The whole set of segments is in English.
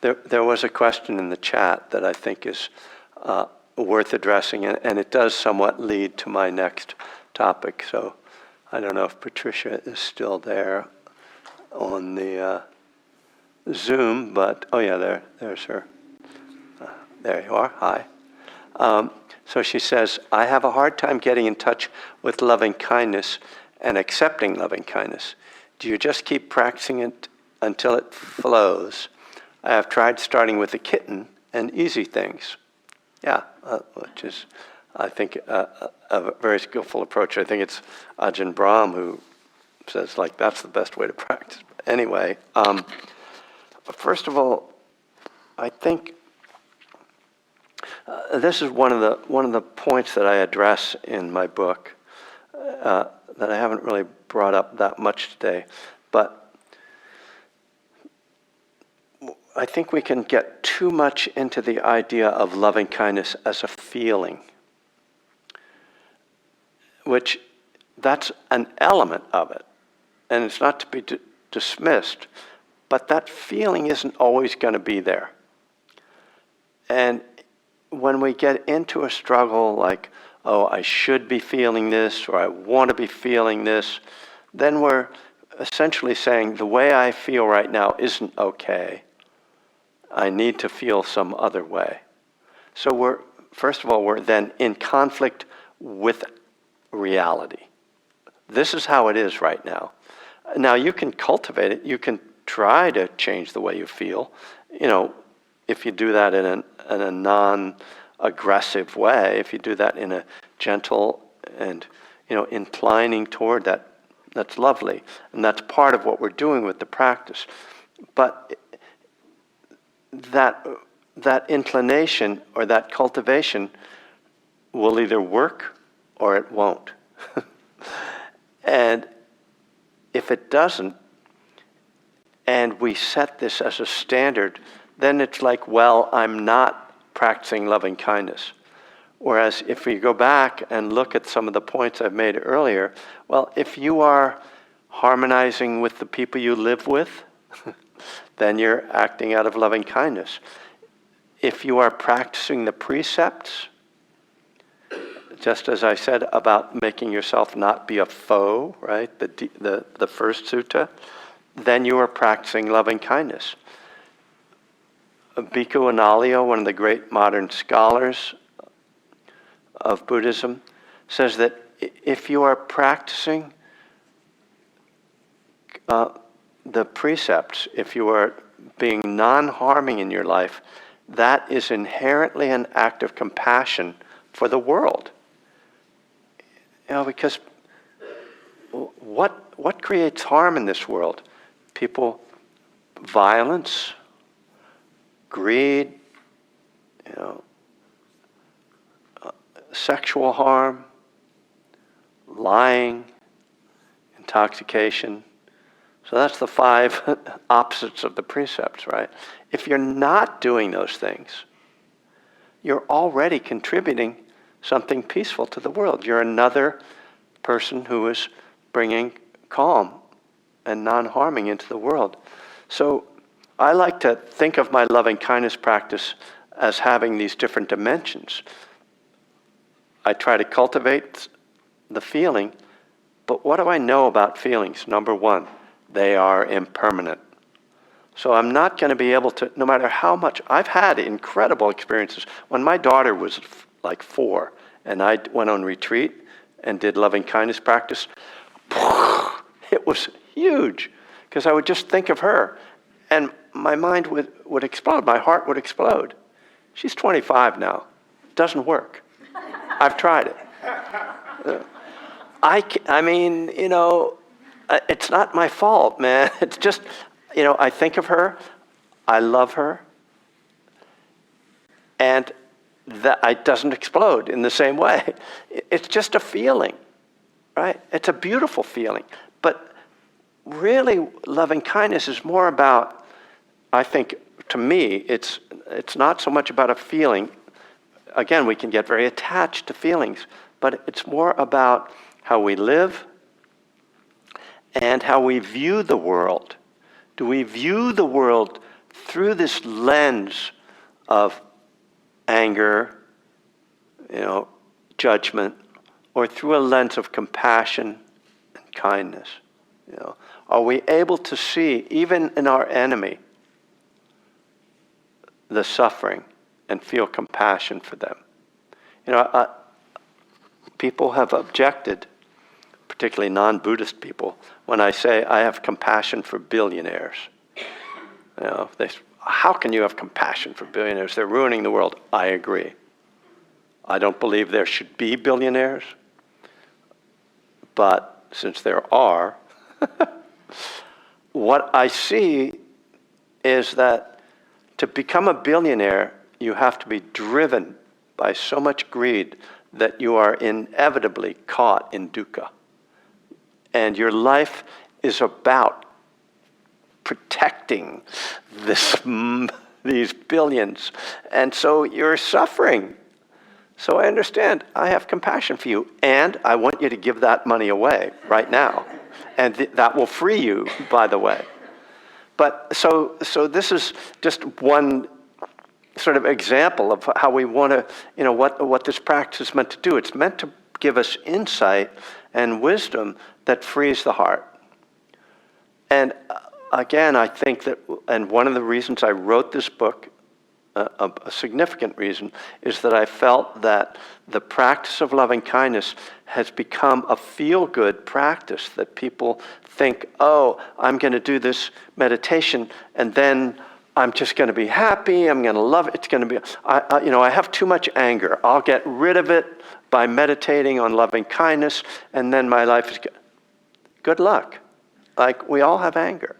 There was a question in the chat that I think is worth addressing, and it does somewhat lead to my next topic. So I don't know if Patricia is still there on the Zoom, but oh yeah, there's her. There you are. Hi. So she says, I have a hard time getting in touch with loving kindness and accepting loving kindness. Do you just keep practicing it until it flows? I have tried starting with a kitten and easy things. Yeah, which is, I think, a very skillful approach. I think it's Ajahn Brahm who says, like, that's the best way to practice. Anyway, first of all, I think this is one of the points that I address in my book that I haven't really brought up that much today, but I think we can get too much into the idea of loving kindness as a feeling, which that's an element of it, and it's not to be dismissed, but that feeling isn't always going to be there. And when we get into a struggle like, oh, I should be feeling this, or I want to be feeling this, then we're essentially saying the way I feel right now isn't okay. I need to feel some other way. So first of all, we're then in conflict with reality. This is how it is right now. Now you can cultivate it. You can try to change the way you feel. You know, if you do that in a non-aggressive way, if you do that in a gentle and, inclining toward that, that's lovely. And that's part of what we're doing with the practice. But that inclination or that cultivation will either work or it won't. And if it doesn't, and we set this as a standard, then it's like, well, I'm not practicing loving kindness. Whereas if we go back and look at some of the points I've made earlier, well, if you are harmonizing with the people you live with, then you're acting out of loving kindness. If you are practicing the precepts, just as I said about making yourself not be a foe, right? The first sutta, then you are practicing loving kindness. Bhikkhu Analayo, one of the great modern scholars of Buddhism, says that if you are practicing the precepts, if you are being non-harming in your life, that is inherently an act of compassion for the world. Because what creates harm in this world? People, violence, greed, sexual harm, lying, intoxication. So that's the 5 opposites of the precepts, right? If you're not doing those things, you're already contributing something peaceful to the world. You're another person who is bringing calm and non-harming into the world. So I like to think of my loving kindness practice as having these different dimensions. I try to cultivate the feeling, but what do I know about feelings? Number 1, they are impermanent. So I'm not going to be able to, no matter how much, I've had incredible experiences. When my daughter was like 4, and I went on retreat and did loving kindness practice, it was huge, because I would just think of her, and my mind would explode, my heart would explode. She's 25 now. It doesn't work. I've tried it. I mean, it's not my fault, man. It's just, I think of her, I love her, and that it doesn't explode in the same way. It's just a feeling, right? It's a beautiful feeling. But really, loving kindness is more about, I think, to me, it's not so much about a feeling. Again, we can get very attached to feelings, but it's more about how we live and how we view the world. Do we view the world through this lens of anger, judgment, or through a lens of compassion and kindness? Are we able to see, even in our enemy, the suffering and feel compassion for them? People have objected, particularly non-Buddhist people, when I say I have compassion for billionaires. How can you have compassion for billionaires? They're ruining the world. I agree. I don't believe there should be billionaires, but since there are, what I see is that to become a billionaire, you have to be driven by so much greed that you are inevitably caught in dukkha. And your life is about protecting these billions. And so you're suffering. So I understand, I have compassion for you, and I want you to give that money away right now. And that will free you, by the way. But so this is just one sort of example of how we want to, what this practice is meant to do. It's meant to give us insight and wisdom that frees the heart. And again, I think that, and one of the reasons I wrote this book, a significant reason, is that I felt that the practice of loving kindness has become a feel-good practice, that people think, oh, I'm going to do this meditation, and then I'm just going to be happy, I'm going to love it, it's going to be, I have too much anger, I'll get rid of it by meditating on loving kindness, and then my life is good. Good luck. Like, we all have anger,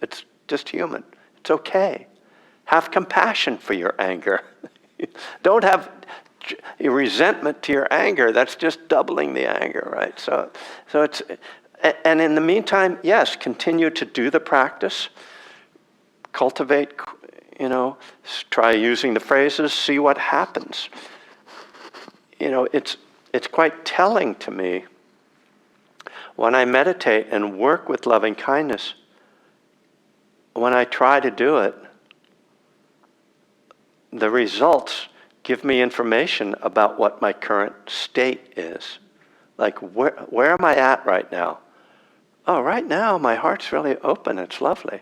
it's just human. It's okay. Have compassion for your anger. Don't have resentment to your anger. That's just doubling the anger, right? So it's, and in the meantime, yes, continue to do the practice. Cultivate, try using the phrases, see what happens. It's quite telling to me when I meditate and work with loving kindness, when I try to do it, the results give me information about what my current state is. Like, where am I at right now? Oh, right now my heart's really open, it's lovely.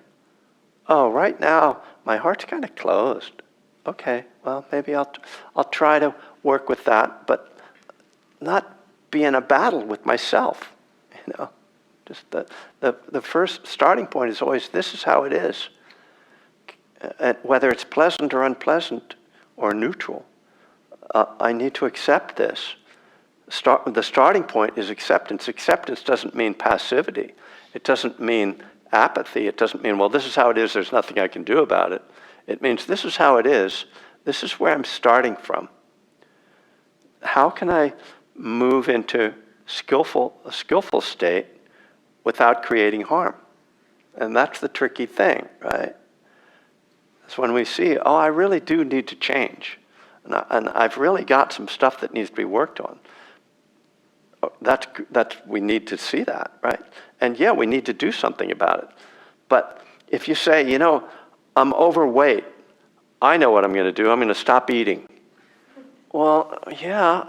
Oh, right now my heart's kind of closed. Okay, well, maybe I'll try to work with that, but not be in a battle with myself. Just the first starting point is always, this is how it is. Whether it's pleasant or unpleasant or neutral, I need to accept this. The starting point is acceptance. Acceptance doesn't mean passivity. It doesn't mean apathy. It doesn't mean, well, this is how it is, there's nothing I can do about it. It means this is how it is. This is where I'm starting from. How can I move into a skillful state without creating harm? And that's the tricky thing, right? It's when we see, oh, I really do need to change. And I've really got some stuff that needs to be worked on. We need to see that, right? And yeah, we need to do something about it. But if you say, I'm overweight, I know what I'm going to do. I'm going to stop eating. Well, yeah,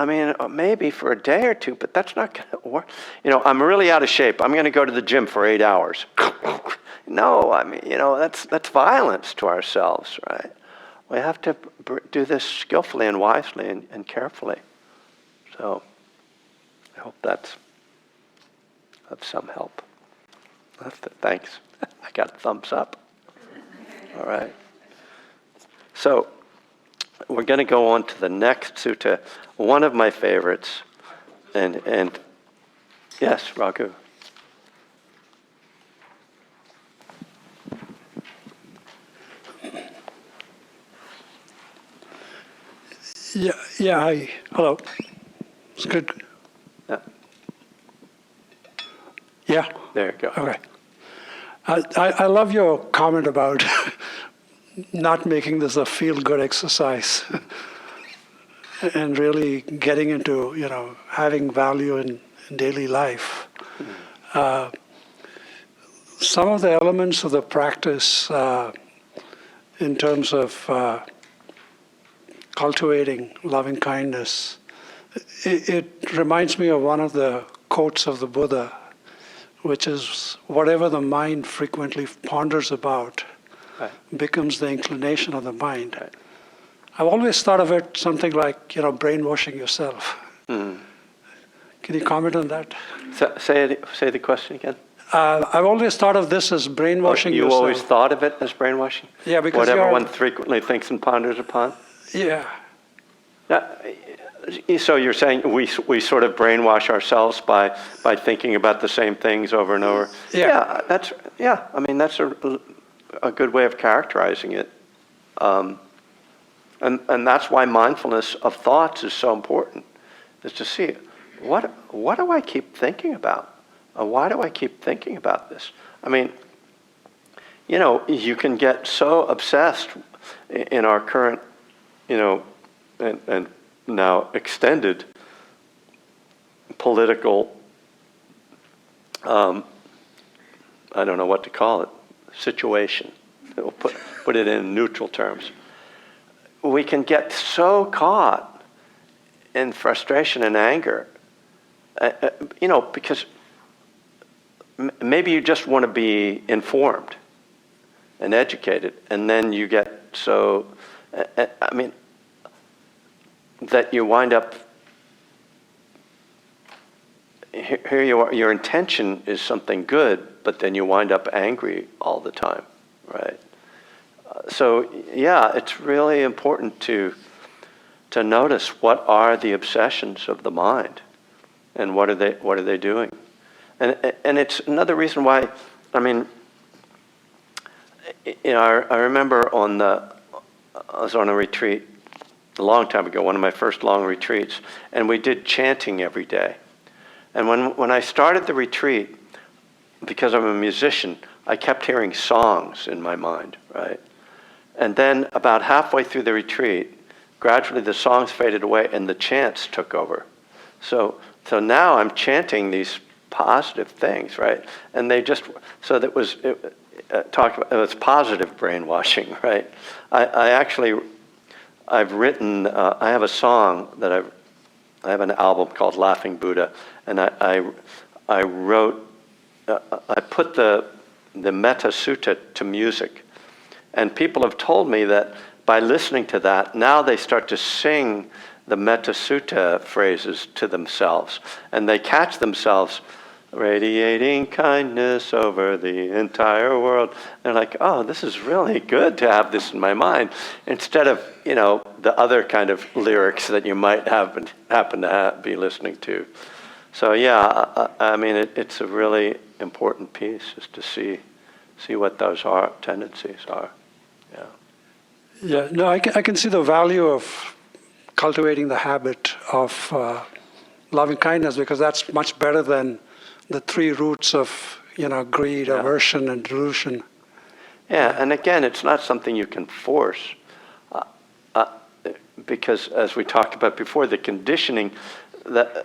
maybe for a day or two, but that's not going to work. I'm really out of shape. I'm going to go to the gym for 8 hours. No, that's violence to ourselves, right? We have to do this skillfully and wisely and carefully. So I hope that's of some help. Thanks. I got a thumbs up. All right. So we're going to go on to the next sutta, one of my favorites. And yes, Raghu. Yeah. Hi. Hello. It's good. Yeah. There you go. Okay. I love your comment about not making this a feel-good exercise and really getting into, having value in daily life. Some of the elements of the practice in terms of cultivating loving kindness. It reminds me of one of the quotes of the Buddha, which is, whatever the mind frequently ponders about Right. becomes the inclination of the mind. Right. I've always thought of it something like, brainwashing yourself. Mm. Can you comment on that? Say the question again. I've always thought of this as brainwashing You yourself. always thought of it as brainwashing? Yeah, because whatever one frequently thinks and ponders upon? Yeah. So you're saying we sort of brainwash ourselves by thinking about the same things over and over? Yeah. That's a good way of characterizing it. And that's why mindfulness of thoughts is so important, is to see, what do I keep thinking about? Why do I keep thinking about this? I mean, you can get so obsessed in our current, and now extended political, I don't know what to call it, situation. We'll put it in neutral terms. We can get so caught in frustration and anger, because maybe you just want to be informed and educated, and then you get so, that you wind up, here you are, your intention is something good, but then you wind up angry all the time, right? So yeah, it's really important to notice what are the obsessions of the mind, and what are they doing, and it's another reason why. I remember I was on a retreat a long time ago, one of my first long retreats, and we did chanting every day. And when I started the retreat, because I'm a musician, I kept hearing songs in my mind, right? And then about halfway through the retreat, gradually the songs faded away and the chants took over. So now I'm chanting these positive things, right? And it was positive brainwashing, right? I've written, I have a song that I have an album called Laughing Buddha, and I wrote, I put the Metta Sutta to music. And people have told me that by listening to that, now they start to sing the Metta Sutta phrases to themselves. And they catch themselves radiating kindness over the entire world. They're like, oh, this is really good to have this in my mind, instead of, the other kind of lyrics that you might happen to be listening to. So yeah, it's a really important piece, is to see what those tendencies are. Yeah. Yeah, no, I can see the value of cultivating the habit of loving kindness, because that's much better than the three roots of greed, Yeah. aversion, and delusion. Yeah, and again, it's not something you can force, because as we talked about before, the conditioning, the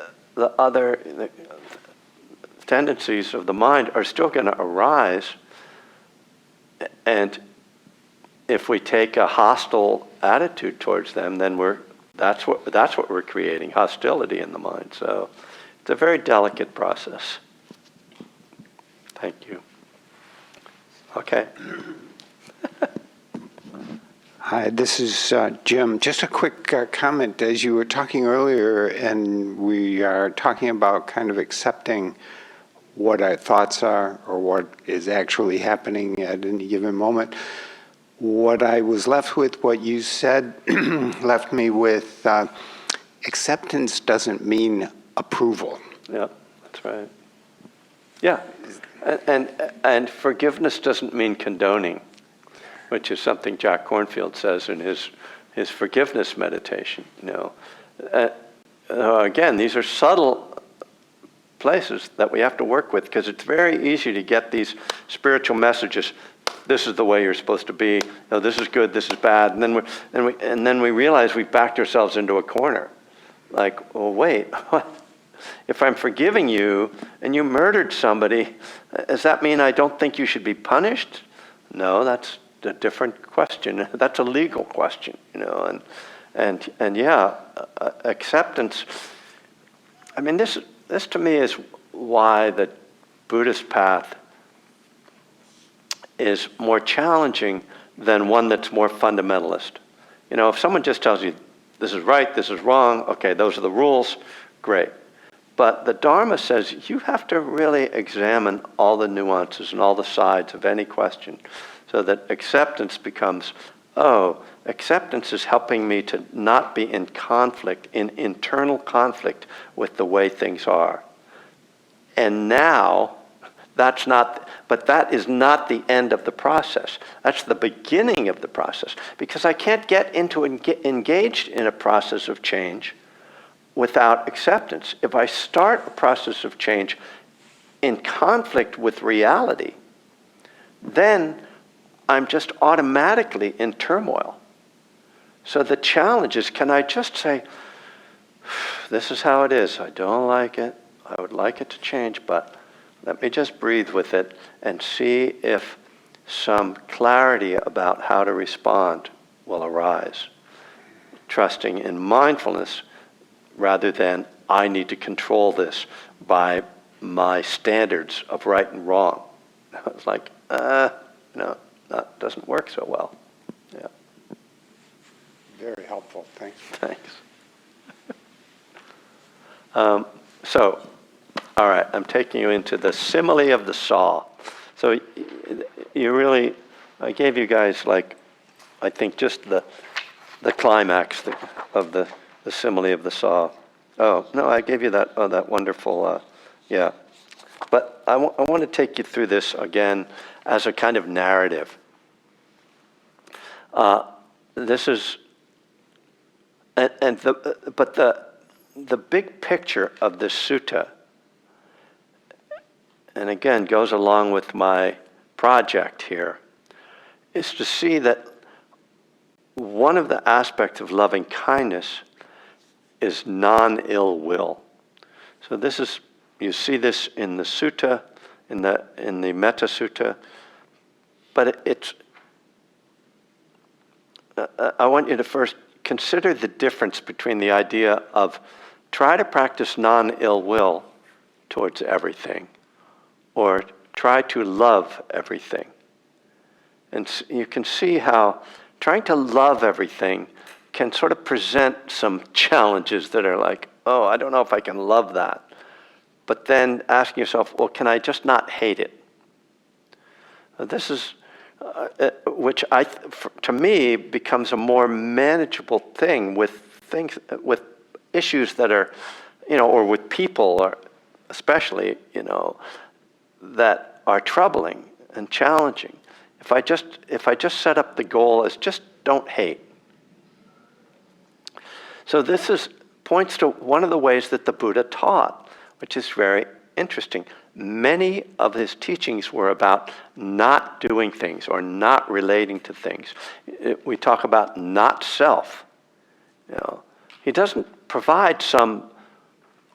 tendencies of the mind are still going to arise, and if we take a hostile attitude towards them, then that's what we're creating, hostility in the mind. So it's a very delicate process. Thank you. Okay. Hi, this is Jim. Just a quick comment. As you were talking earlier, and we are talking about kind of accepting what our thoughts are or what is actually happening at any given moment. What I was left with, what you said, left me with acceptance doesn't mean approval. Yeah, that's right. Yeah, and forgiveness doesn't mean condoning, which is something Jack Kornfield says in his forgiveness meditation. Again, these are subtle places that we have to work with, because it's very easy to get these spiritual messages. This is the way you're supposed to be. This is good. This is bad. And then we realize we've backed ourselves into a corner. Like, well, wait. If I'm forgiving you and you murdered somebody, does that mean I don't think you should be punished? No, that's a different question. That's a legal question, and yeah, acceptance. I mean, this to me is why the Buddhist path is more challenging than one that's more fundamentalist. If someone just tells you, this is right, this is wrong, okay, those are the rules, great. But the Dharma says you have to really examine all the nuances and all the sides of any question so that acceptance becomes, acceptance is helping me to not be in conflict, in internal conflict with the way things are. And now, but that is not the end of the process. That's the beginning of the process. Because I can't get engaged in a process of change without acceptance. If I start a process of change in conflict with reality, then I'm just automatically in turmoil. So the challenge is, can I just say, this is how it is, I don't like it, I would like it to change, but let me just breathe with it and see if some clarity about how to respond will arise. Trusting in mindfulness rather than I need to control this by my standards of right and wrong. It's like, no, that doesn't work so well. Yeah. Very helpful. Thanks. Thanks. So, all right, I'm taking you into the simile of the saw. So you really, I gave you guys I think just the climax of the simile of the saw. Oh, no, I gave you that wonderful, yeah. But I want to take you through this again as a kind of narrative. This is, but the big picture of this sutta, and again goes along with my project here, is to see that one of the aspects of loving kindness is non-ill will. So this is, you see this in the sutta, in the Metta Sutta, but it's, I want you to first consider the difference between the idea of try to practice non-ill will towards everything, or try to love everything. And you can see how trying to love everything can sort of present some challenges that are like, oh, I don't know if I can love that. But then asking yourself, well, can I just not hate it? This is, which to me becomes a more manageable thing with issues that are, or with people, or especially, that are troubling and challenging. If I just set up the goal as just don't hate. So this points to one of the ways that the Buddha taught, which is very interesting. Many of his teachings were about not doing things or not relating to things. We talk about not self. He doesn't provide some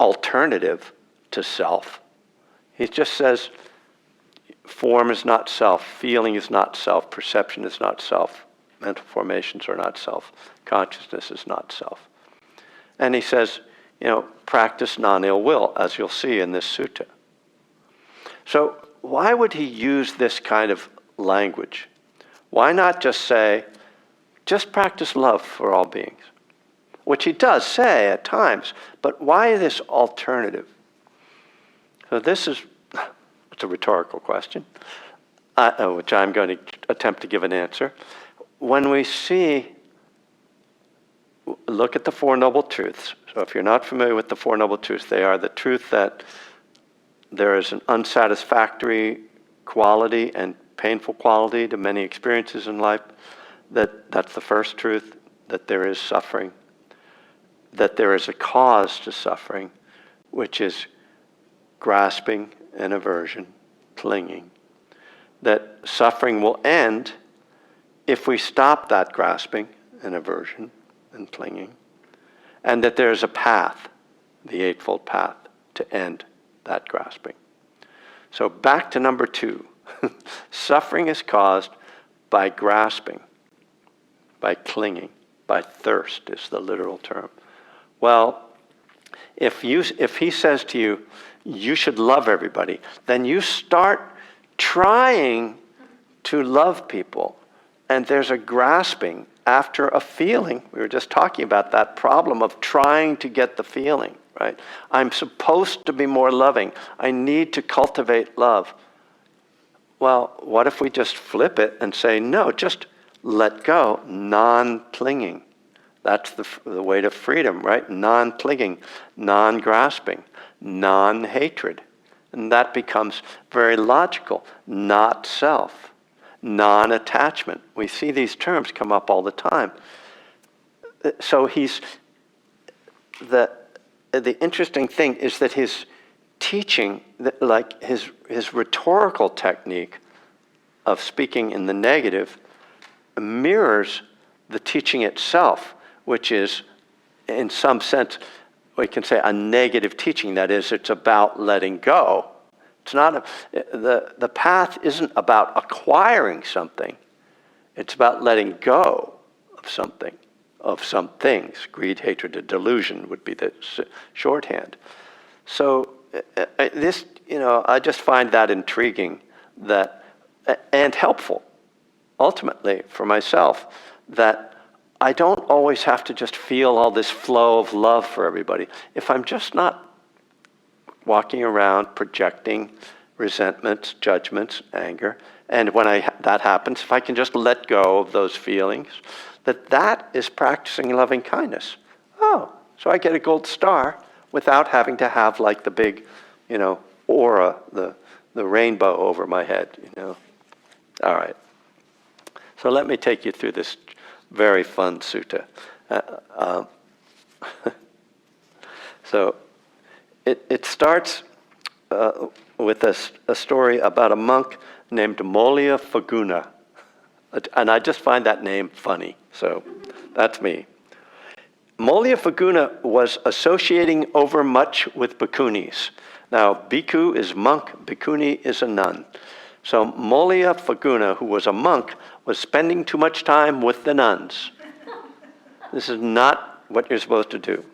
alternative to self. He just says form is not self, feeling is not self, perception is not self, mental formations are not self, consciousness is not self. And he says, practice non-ill will, as you'll see in this sutta. So why would he use this kind of language? Why not just say, just practice love for all beings? Which he does say at times, but why this alternative? So it's a rhetorical question, which I'm going to attempt to give an answer. When we look at the Four Noble Truths. So if you're not familiar with the Four Noble Truths, they are the truth that there is an unsatisfactory quality and painful quality to many experiences in life. That's the first truth, that there is suffering, that there is a cause to suffering, which is grasping and aversion, clinging. That suffering will end if we stop that grasping and aversion and clinging, and that there is a path, the Eightfold Path, to end that grasping. So back to number 2. Suffering is caused by grasping, by clinging, by thirst is the literal term. Well, if he says to you, you should love everybody, then you start trying to love people, and there's a grasping after a feeling. We were just talking about that problem of trying to get the feeling, right? I'm supposed to be more loving. I need to cultivate love. Well, what if we just flip it and say, no, just let go, non-clinging. That's the way to freedom, right? Non-clinging, non-grasping, non-hatred. And that becomes very logical. Not self, non-attachment. We see these terms come up all the time. So the interesting thing is that his teaching, like his rhetorical technique of speaking in the negative, mirrors the teaching itself, which is, in some sense, we can say a negative teaching. That is, it's about letting go. It's not the path isn't about acquiring something. It's about letting go of something, of some things. Greed, hatred, and delusion would be the shorthand. So this, I just find that intriguing, and helpful, ultimately for myself, that I don't always have to just feel all this flow of love for everybody. If I'm just not walking around projecting resentments, judgments, anger, and when that happens, if I can just let go of those feelings, that is practicing loving kindness. Oh, so I get a gold star without having to have like the big, aura, the rainbow over my head, All right. So let me take you through this very fun sutta. So it starts with a story about a monk named Molya Faguna. And I just find that name funny, so that's me. Molya Faguna was associating overmuch with bhikkhunis. Now, bhikkhu is monk, bhikkhuni is a nun. So Molya Faguna, who was a monk, was spending too much time with the nuns. This is not what you're supposed to do.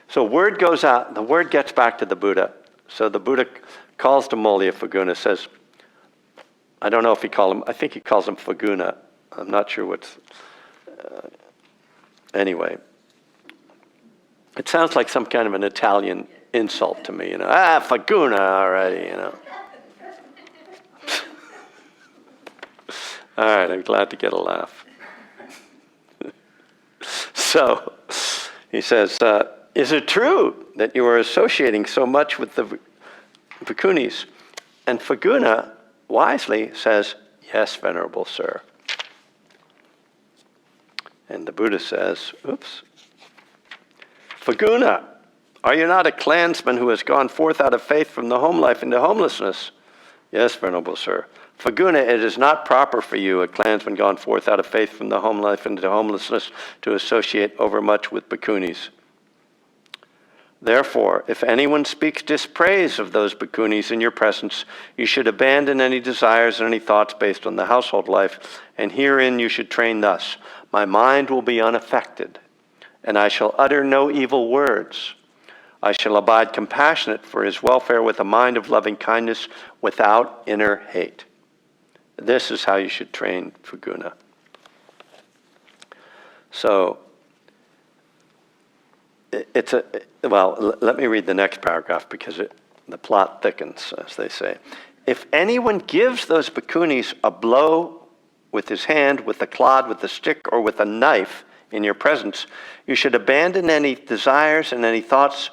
So word goes out, the word gets back to the Buddha. So the Buddha calls to Molya Faguna, says, I don't know if I think he calls him Faguna. I'm not sure what's, anyway. It sounds like some kind of an Italian insult to me, Faguna already, All right, I'm glad to get a laugh. So, he says, is it true that you are associating so much with the bhikkhunis? And Faguna wisely says, yes, Venerable Sir. And the Buddha says, oops, Faguna, are you not a clansman who has gone forth out of faith from the home life into homelessness? Yes, Venerable Sir. Faguna, it is not proper for you, a clansman gone forth out of faith from the home life into homelessness, to associate overmuch with bhikkhunis. Therefore, if anyone speaks dispraise of those bhikkhunis in your presence, you should abandon any desires and any thoughts based on the household life, and herein you should train thus. My mind will be unaffected, and I shall utter no evil words. I shall abide compassionate for his welfare with a mind of loving kindness without inner hate. This is how you should train Faguna. So, let me read the next paragraph because the plot thickens, as they say. If anyone gives those bhikkhunis a blow with his hand, with a clod, with a stick, or with a knife in your presence, you should abandon any desires and any thoughts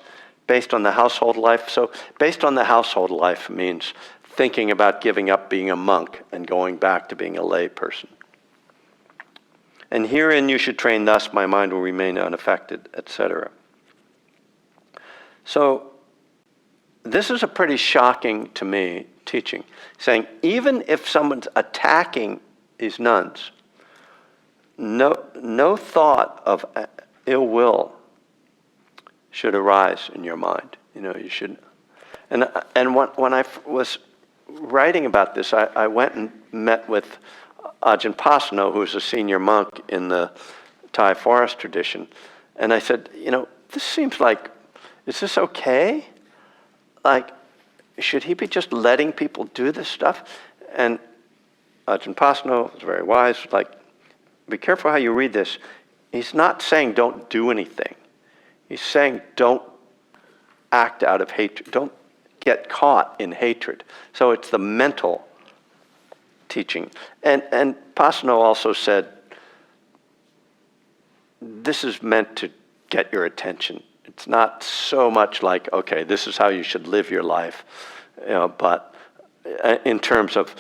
based on the household life. So based on the household life means thinking about giving up being a monk and going back to being a lay person. And herein you should train thus, my mind will remain unaffected, etc. So this is a pretty shocking, to me, teaching, saying even if someone's attacking these nuns, no thought of ill will should arise in your mind. You should. And when I was writing about this, I went and met with Ajahn Pasno, who's a senior monk in the Thai forest tradition. And I said, this seems like, is this okay? Like, should he be just letting people do this stuff? And Ajahn Pasno was very wise, like, be careful how you read this. He's not saying don't do anything. He's saying don't act out of hatred. Don't get caught in hatred. So it's the mental teaching. And Pasno also said, this is meant to get your attention. It's not so much like, okay, this is how you should live your life, but in terms of,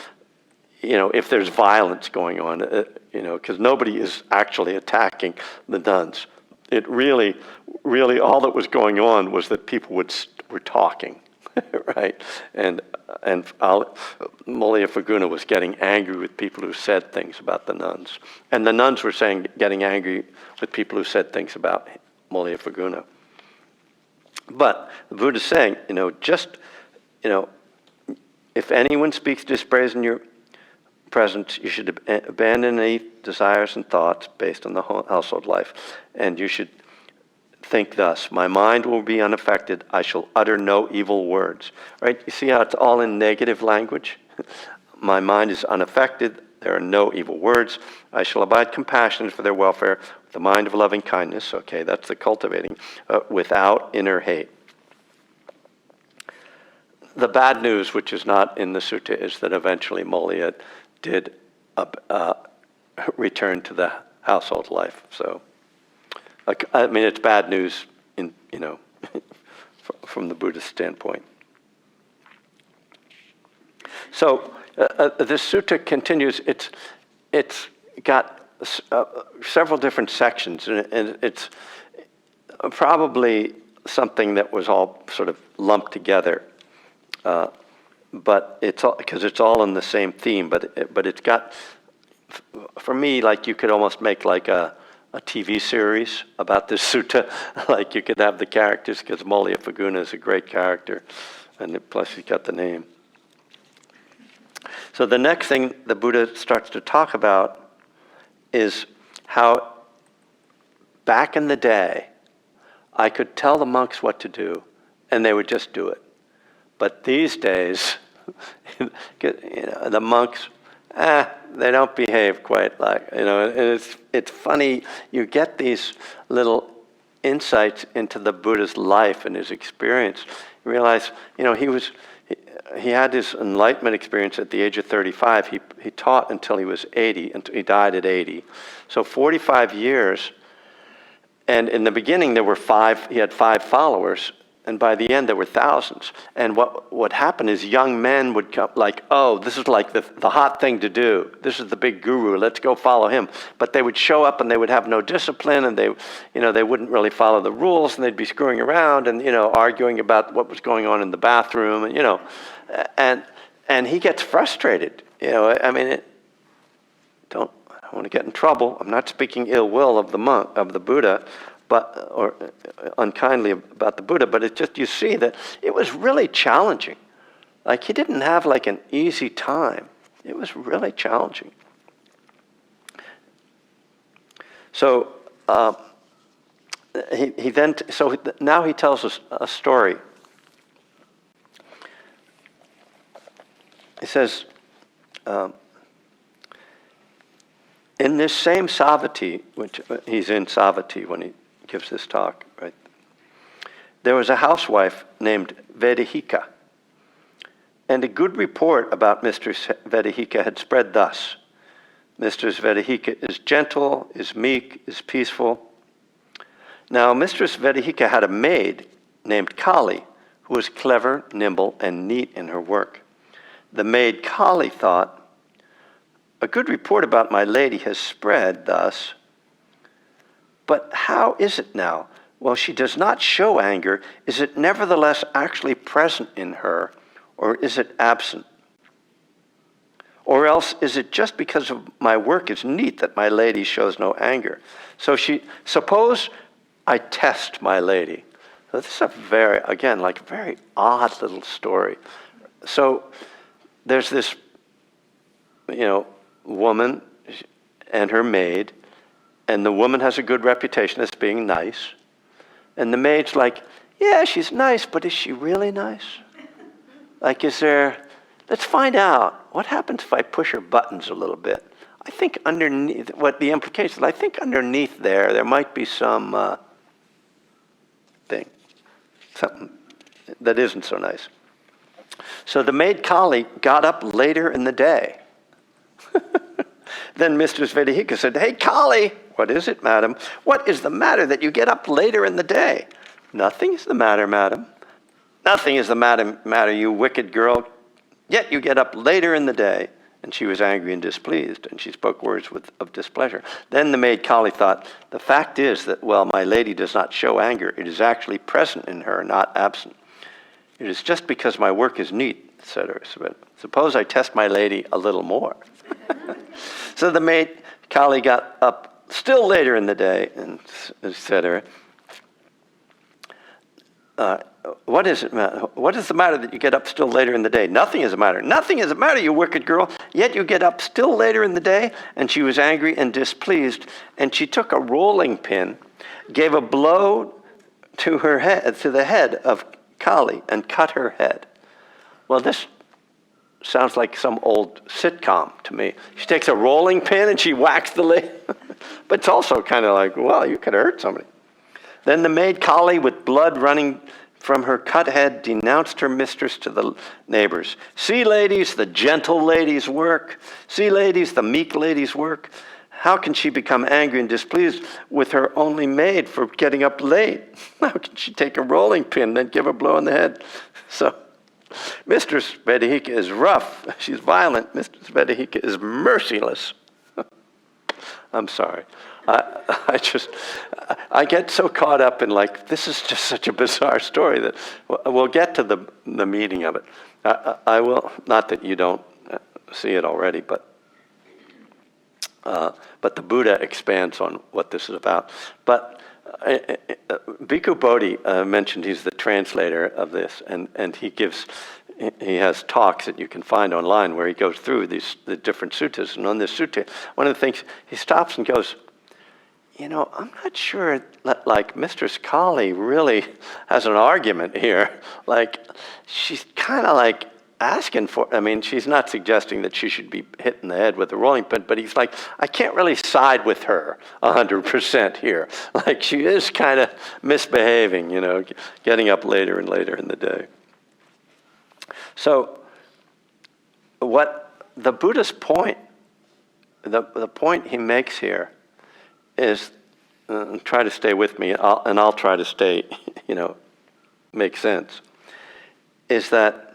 if there's violence going on, because nobody is actually attacking the nuns. It really, all that was going on was that people were talking, right? And Molya Faguna was getting angry with people who said things about the nuns. And the nuns were getting angry with people who said things about Molya Faguna. But the Buddha is saying, if anyone speaks dispraise in your presence, you should abandon any desires and thoughts based on the household life. And you should think thus: my mind will be unaffected. I shall utter no evil words. Right? You see how it's all in negative language? My mind is unaffected. There are no evil words. I shall abide compassionate for their welfare with the mind of loving kindness. Okay, that's the cultivating. Without inner hate. The bad news, which is not in the sutta, is that eventually Molya did return to the household life. So, it's bad news from the Buddhist standpoint. So this sutta continues. It's got several different sections, and it's probably something that was all sort of lumped together. But it's all because it's all in the same theme. But it's got, for me, like you could almost make like a TV series about this sutta. Like you could have the characters, because Molya Faguna is a great character, and plus he's got the name. So the next thing the Buddha starts to talk about is how back in the day I could tell the monks what to do, and they would just do it. But these days, the monks, they don't behave quite like, and it's funny, you get these little insights into the Buddha's life and his experience. You realize, he had his enlightenment experience at the age of 35. He taught until he was 80, and he died at 80. So 45 years, and in the beginning he had 5 followers, and by the end there were thousands. And what happened is young men would come like, oh, this is like the hot thing to do. This is the big guru, let's go follow him. But they would show up and they would have no discipline, and they wouldn't really follow the rules, and they'd be screwing around and, arguing about what was going on in the bathroom, and he gets frustrated. I don't want to get in trouble. I'm not speaking ill will of the Buddha, or unkindly about the Buddha, but it's just, you see that it was really challenging. Like, he didn't have like an easy time. It was really challenging. So now he tells us a story. He says, in this same Savatthi, which he's in Savatthi when he gives this talk, right? There was a housewife named Vedehika, and a good report about Mistress Vedehika had spread thus: Mistress Vedehika is gentle, is meek, is peaceful. Now, Mistress Vedehika had a maid named Kali, who was clever, nimble, and neat in her work. The maid Kali thought, a good report about my lady has spread thus, but how is it now? Well, she does not show anger. Is it nevertheless actually present in her, or is it absent? Or else is it just because of my work is neat that my lady shows no anger? So suppose I test my lady. So this is a very odd little story. So there's this, woman and her maid, and the woman has a good reputation as being nice, and the maid's like, yeah, she's nice, but is she really nice? Like, let's find out. What happens if I push her buttons a little bit? I think underneath, what the implication is, I think underneath there might be some something that isn't so nice. So the maid Kali got up later in the day. Then Mistress Vedehika said, hey, Kali, what is it, madam? What is the matter that you get up later in the day? Nothing is the matter, madam. Nothing is the matter, you wicked girl. Yet you get up later in the day. And she was angry and displeased, and she spoke words of displeasure. Then the maid Kali thought, the fact is that, well, my lady does not show anger. It is actually present in her, not absent. It is just because my work is neat, etc. Suppose I test my lady a little more. So the maid Kali got up still later in the day, and etc. What is it, what is the matter that you get up still later in the day? Nothing is the matter. Nothing is the matter, you wicked girl. Yet you get up still later in the day. And she was angry and displeased. And she took a rolling pin, gave a blow to her head, to the head of Kali, and cut her head. Well, this sounds like some old sitcom to me. She takes a rolling pin and she whacks the lady. But it's also kind of like, well, you could have hurt somebody. Then the maid Kali, with blood running from her cut head, denounced her mistress to the neighbors. See, ladies, the gentle lady's work. See, ladies, the meek lady's work. How can she become angry and displeased with her only maid for getting up late? How can she take a rolling pin and then give a blow on the head? So, Mistress Vedehika is rough. She's violent. Mistress Vedehika is merciless. I'm sorry. I get so caught up in like, this is just such a bizarre story that we'll get to the meaning of it. I will, not that you don't see it already, but the Buddha expands on what this is about. But Bhikkhu Bodhi mentioned he's the translator of this, and he has talks that you can find online where he goes through the different suttas. And on this sutta, one of the things, he stops and goes, you know, I'm not sure that, like, Mistress Kali really has an argument here. Like, she's kind of like asking for, I mean, she's not suggesting that she should be hit in the head with a rolling pin, but he's like, I can't really side with her 100% here. Like, she is kind of misbehaving, you know, getting up later and later in the day. So, what the Buddha's point, the point he makes here is, try to stay with me, and I'll try to stay, you know, make sense, is that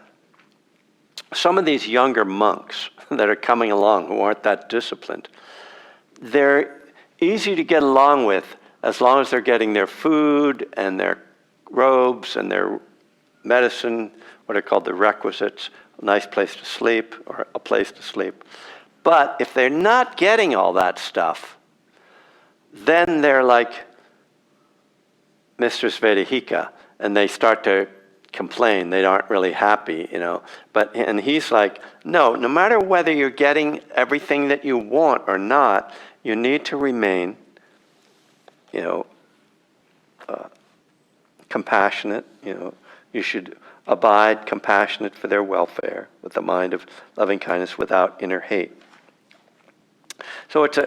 some of these younger monks that are coming along who aren't that disciplined, they're easy to get along with as long as they're getting their food and their robes and their medicine, what are called the requisites, a nice place to sleep or a place to sleep. But if they're not getting all that stuff, then they're like Mistress Vedehika, and they start to complain. They aren't really happy, you know. And he's like, no matter whether you're getting everything that you want or not, you need to remain, you know, compassionate. You know, you should abide compassionate for their welfare with the mind of loving kindness without inner hate. So it's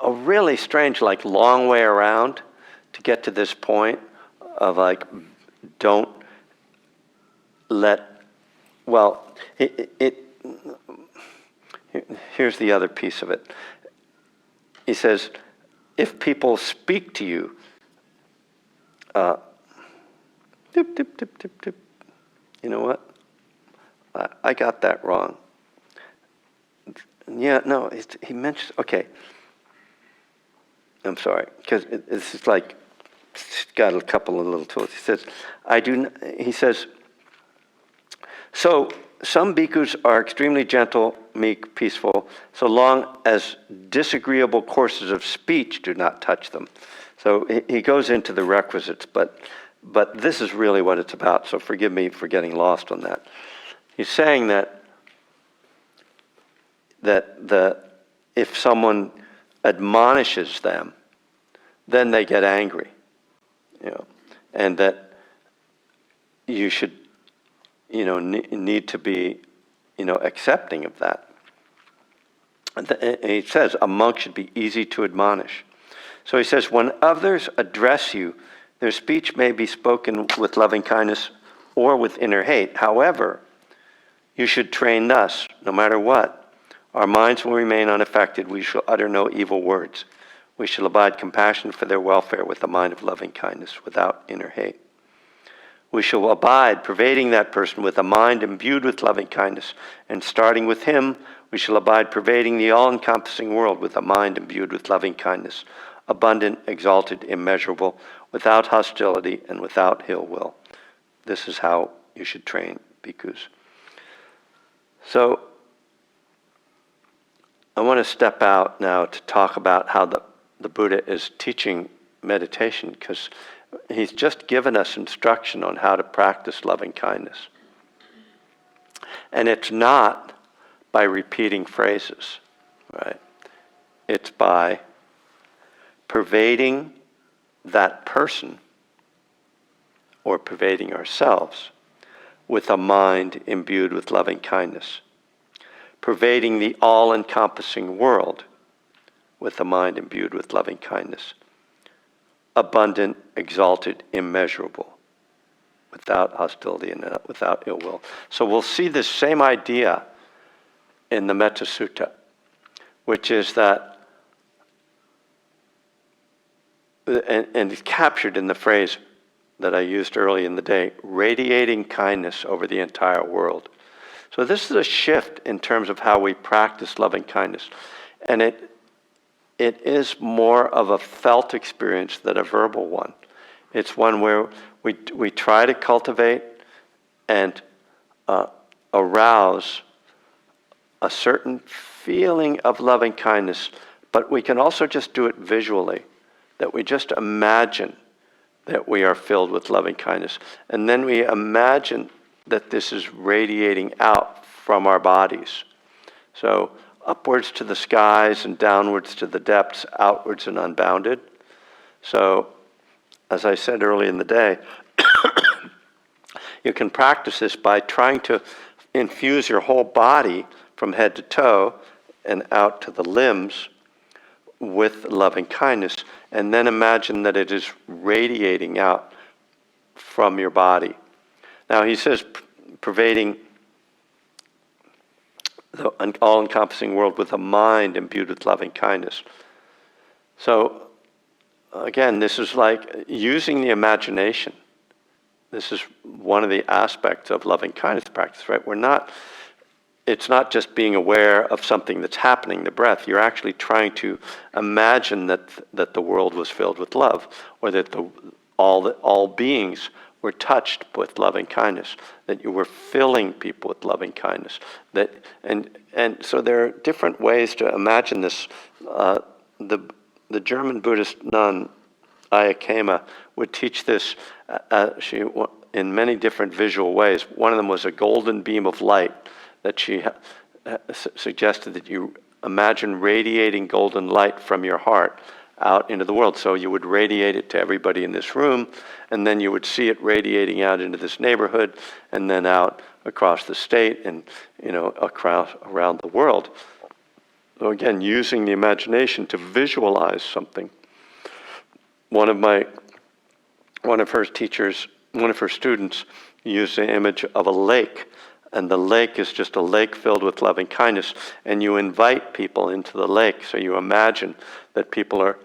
a really strange, like, long way around to get to this point of, like, don't let, well, here's the other piece of it. He says, if people speak to you, you know what? I got that wrong. Yeah, no, he mentions, okay. I'm sorry, because it's just like, it's got a couple of little tools. He says, so some bhikkhus are extremely gentle, meek, peaceful, so long as disagreeable courses of speech do not touch them. So he goes into the requisites, but this is really what it's about, so forgive me for getting lost on that. He's saying that if someone admonishes them, then they get angry, and that you should, need to be, accepting of that. And he says a monk should be easy to admonish. So he says, when others address you, their speech may be spoken with loving kindness or with inner hate. However, you should train thus, no matter what. Our minds will remain unaffected. We shall utter no evil words. We shall abide compassion for their welfare with a mind of loving kindness, without inner hate. We shall abide, pervading that person with a mind imbued with loving kindness. And starting with him, we shall abide, pervading the all-encompassing world with a mind imbued with loving kindness, abundant, exalted, immeasurable, without hostility and without ill will. This is how you should train bhikkhus. So, I want to step out now to talk about how the Buddha is teaching meditation, because he's just given us instruction on how to practice loving kindness. And it's not by repeating phrases, right? It's by pervading that person or pervading ourselves with a mind imbued with loving kindness. Pervading the all-encompassing world with a mind imbued with loving kindness. Abundant, exalted, immeasurable, without hostility and without ill will. So we'll see this same idea in the Metta Sutta, which is that, and it's captured in the phrase that I used early in the day, radiating kindness over the entire world. So this is a shift in terms of how we practice loving kindness. And it is more of a felt experience than a verbal one. It's one where we try to cultivate and arouse a certain feeling of loving kindness, but we can also just do it visually, that we just imagine that we are filled with loving kindness. And then we imagine that this is radiating out from our bodies. So upwards to the skies and downwards to the depths, outwards and unbounded. So, as I said early in the day, you can practice this by trying to infuse your whole body from head to toe and out to the limbs with loving kindness, and then imagine that it is radiating out from your body. Now he says, pervading the all-encompassing world with a mind imbued with loving kindness. So, again, this is like using the imagination. This is one of the aspects of loving kindness practice, right? It's not just being aware of something that's happening, the breath. You're actually trying to imagine that the world was filled with love, or that all beings were touched with loving kindness, that you were filling people with loving kindness. And so there are different ways to imagine this. The German Buddhist nun, Ayakema, would teach this in many different visual ways. One of them was a golden beam of light that she suggested that you imagine radiating golden light from your heart out into the world. So you would radiate it to everybody in this room, and then you would see it radiating out into this neighborhood, and then out across the state, and across around the world. So again, using the imagination to visualize something. One of her students used the image of a lake. And the lake is just a lake filled with loving kindness. And you invite people into the lake. So you imagine that people are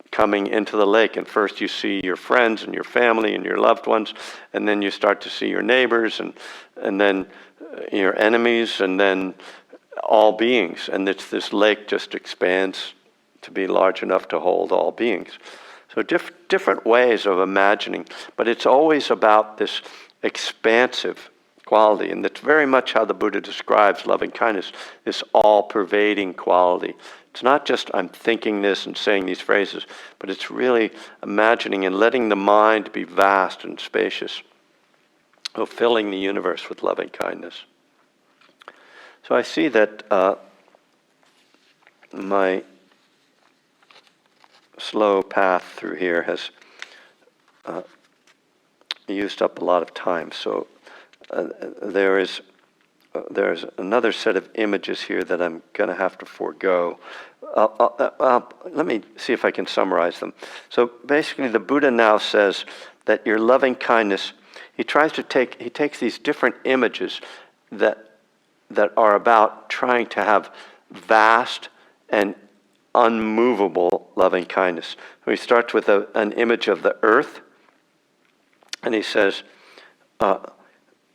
coming into the lake. And first you see your friends and your family and your loved ones. And then you start to see your neighbors and then your enemies and then all beings. And this lake just expands to be large enough to hold all beings. So different ways of imagining. But it's always about this expansive quality, and that's very much how the Buddha describes loving kindness, this all-pervading quality. It's not just I'm thinking this and saying these phrases, but it's really imagining and letting the mind be vast and spacious, filling the universe with loving kindness. So I see that my slow path through here has used up a lot of time. So there's another set of images here that I'm going to have to forego. Let me see if I can summarize them. So basically, the Buddha now says that your loving kindness, he takes these different images that are about trying to have vast and unmovable loving kindness. So he starts with an image of the earth, and he says,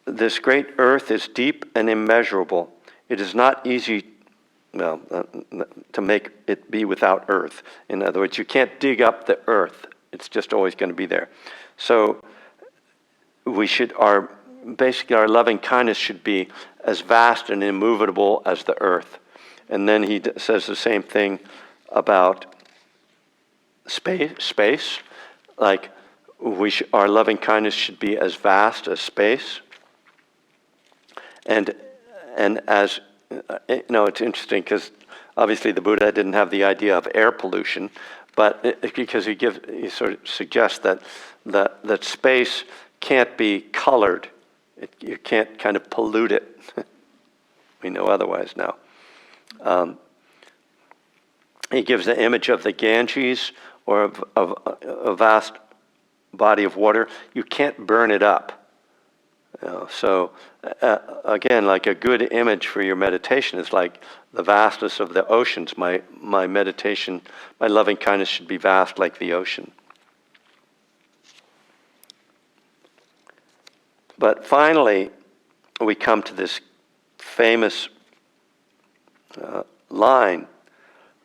this great earth is deep and immeasurable. It is not easy, to make it be without earth. In other words, you can't dig up the earth. It's just always going to be there. So basically our loving kindness should be as vast and immovable as the earth. And then he says the same thing about space. Like our loving kindness should be as vast as space. And as it's interesting because obviously the Buddha didn't have the idea of air pollution, but because he sort of suggests that space can't be colored. You can't kind of pollute it. We know otherwise now. He gives the image of the Ganges or of a vast body of water. You can't burn it up. So again, like a good image for your meditation is like the vastness of the oceans. My meditation, my loving kindness should be vast like the ocean. But finally, we come to this famous line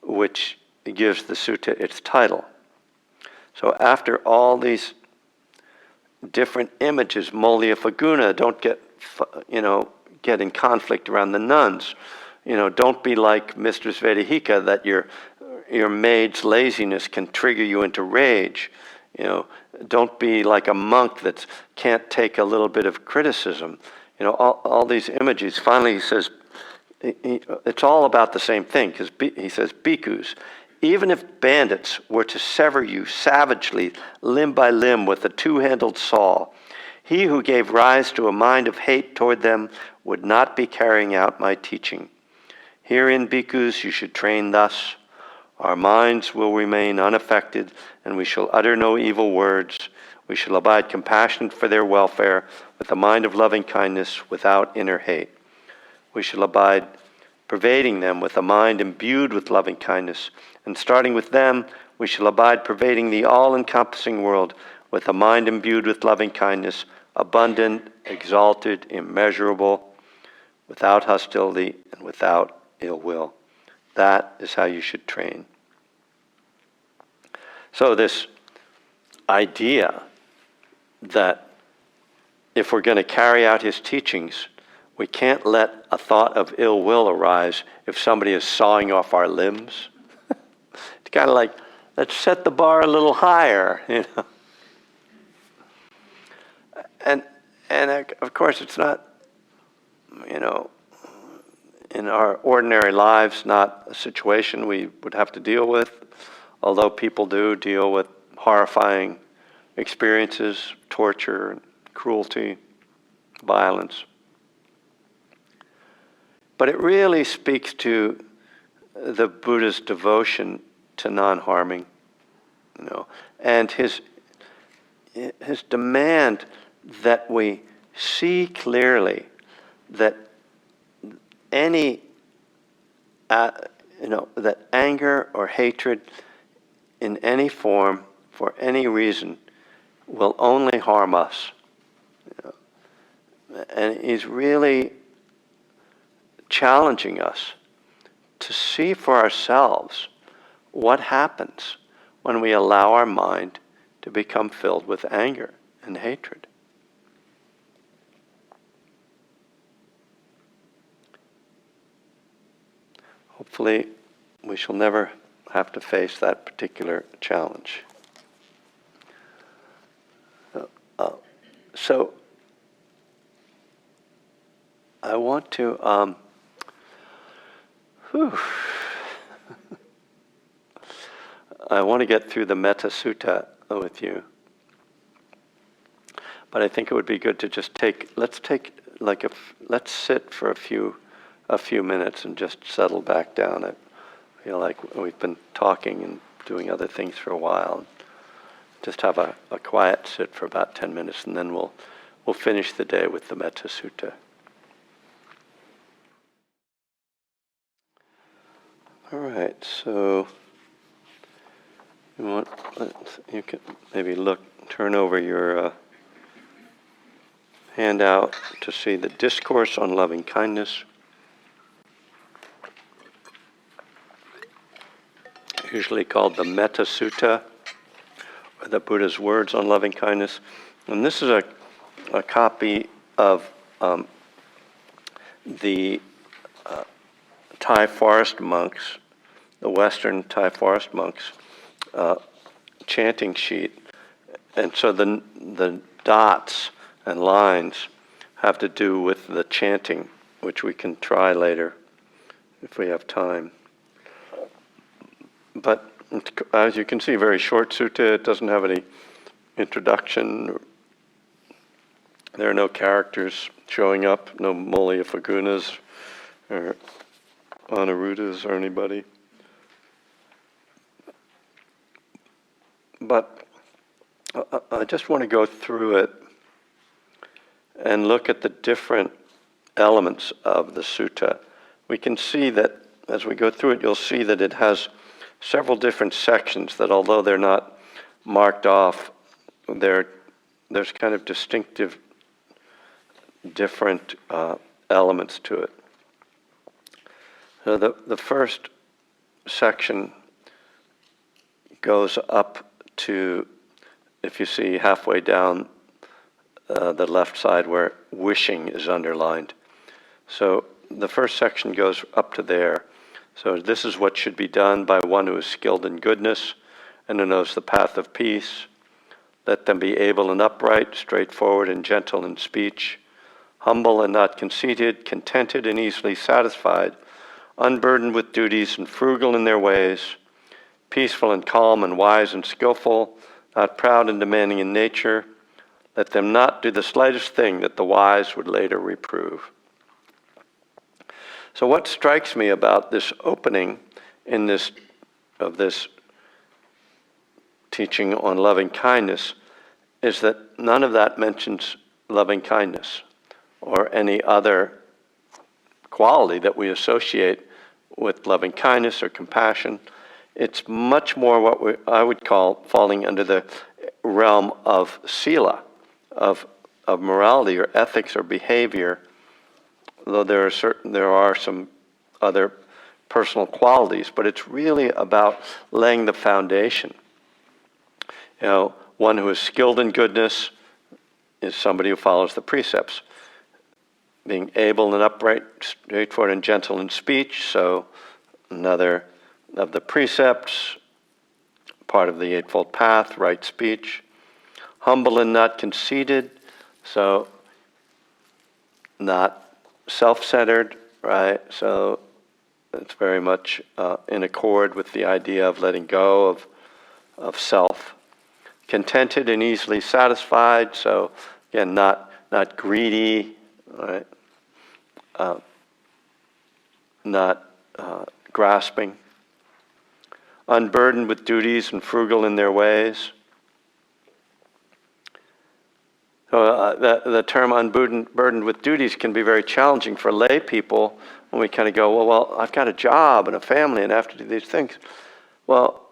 which gives the sutta its title. So after all these different images, Molya Faguna, don't get in conflict around the nuns. Don't be like Mistress Vedahika, that your maid's laziness can trigger you into rage. Don't be like a monk that can't take a little bit of criticism. All these images. Finally, he says, it's all about the same thing, because he says, bhikkhus, even if bandits were to sever you savagely, limb by limb, with a two-handled saw, he who gave rise to a mind of hate toward them would not be carrying out my teaching. Herein, bhikkhus, you should train thus. Our minds will remain unaffected, and we shall utter no evil words. We shall abide compassionate for their welfare, with a mind of loving kindness, without inner hate. We shall abide pervading them with a mind imbued with loving kindness, and starting with them, we shall abide pervading the all-encompassing world with a mind imbued with loving kindness, abundant, exalted, immeasurable, without hostility and without ill will. That is how you should train. So this idea that if we're going to carry out his teachings, we can't let a thought of ill will arise if somebody is sawing off our limbs. It's kind of like, let's set the bar a little higher, And of course, it's not, in our ordinary lives, not a situation we would have to deal with, although people do deal with horrifying experiences, torture, cruelty, violence. But it really speaks to the Buddha's devotion to non-harming, and his demand that we see clearly that any, that anger or hatred in any form, for any reason, will only harm us. And he's really challenging us to see for ourselves what happens when we allow our mind to become filled with anger and hatred. Hopefully, we shall never have to face that particular challenge. So, I want to I want to get through the Metta Sutta with you. But I think it would be good to just let's sit for a few minutes and just settle back down. I feel like we've been talking and doing other things for a while. Just have a quiet sit for about 10 minutes, and then we'll finish the day with the Metta Sutta. All right, so you can maybe turn over your handout to see the Discourse on Loving Kindness. Usually called the Metta Sutta, or the Buddha's Words on Loving Kindness. And this is a copy of the Thai forest monks, the Western Thai forest monks, chanting sheet. And so the dots and lines have to do with the chanting, which we can try later if we have time. But as you can see, very short sutta. It doesn't have any introduction. There are no characters showing up, no Molya Fagunas or Anuruddhas or anybody. But I just want to go through it and look at the different elements of the sutta. We can see that as we go through it, you'll see that it has several different sections that, although they're not marked off, there's kind of distinctive, different elements to it. So the first section goes up to, if you see halfway down the left side where wishing is underlined. So the first section goes up to there. So this is what should be done by one who is skilled in goodness and who knows the path of peace. Let them be able and upright, straightforward and gentle in speech, humble and not conceited, contented and easily satisfied, unburdened with duties and frugal in their ways, peaceful and calm and wise and skillful, not proud and demanding in nature. Let them not do the slightest thing that the wise would later reprove. So what strikes me about this opening of this teaching on loving kindness is that none of that mentions loving kindness or any other quality that we associate with loving kindness or compassion. It's much more what I would call falling under the realm of sila, of morality or ethics or behavior, though there are some other personal qualities, but it's really about laying the foundation. You know, one who is skilled in goodness is somebody who follows the precepts. Being able and upright, straightforward and gentle in speech, so another of the precepts, part of the Eightfold Path, right speech. Humble and not conceited, so not self-centered, right? So it's very much in accord with the idea of letting go of self. Contented and easily satisfied, so again, not greedy, right? Not grasping. Unburdened with duties and frugal in their ways. So the term unburdened with duties can be very challenging for lay people when we kind of go, well, I've got a job and a family and I have to do these things. Well,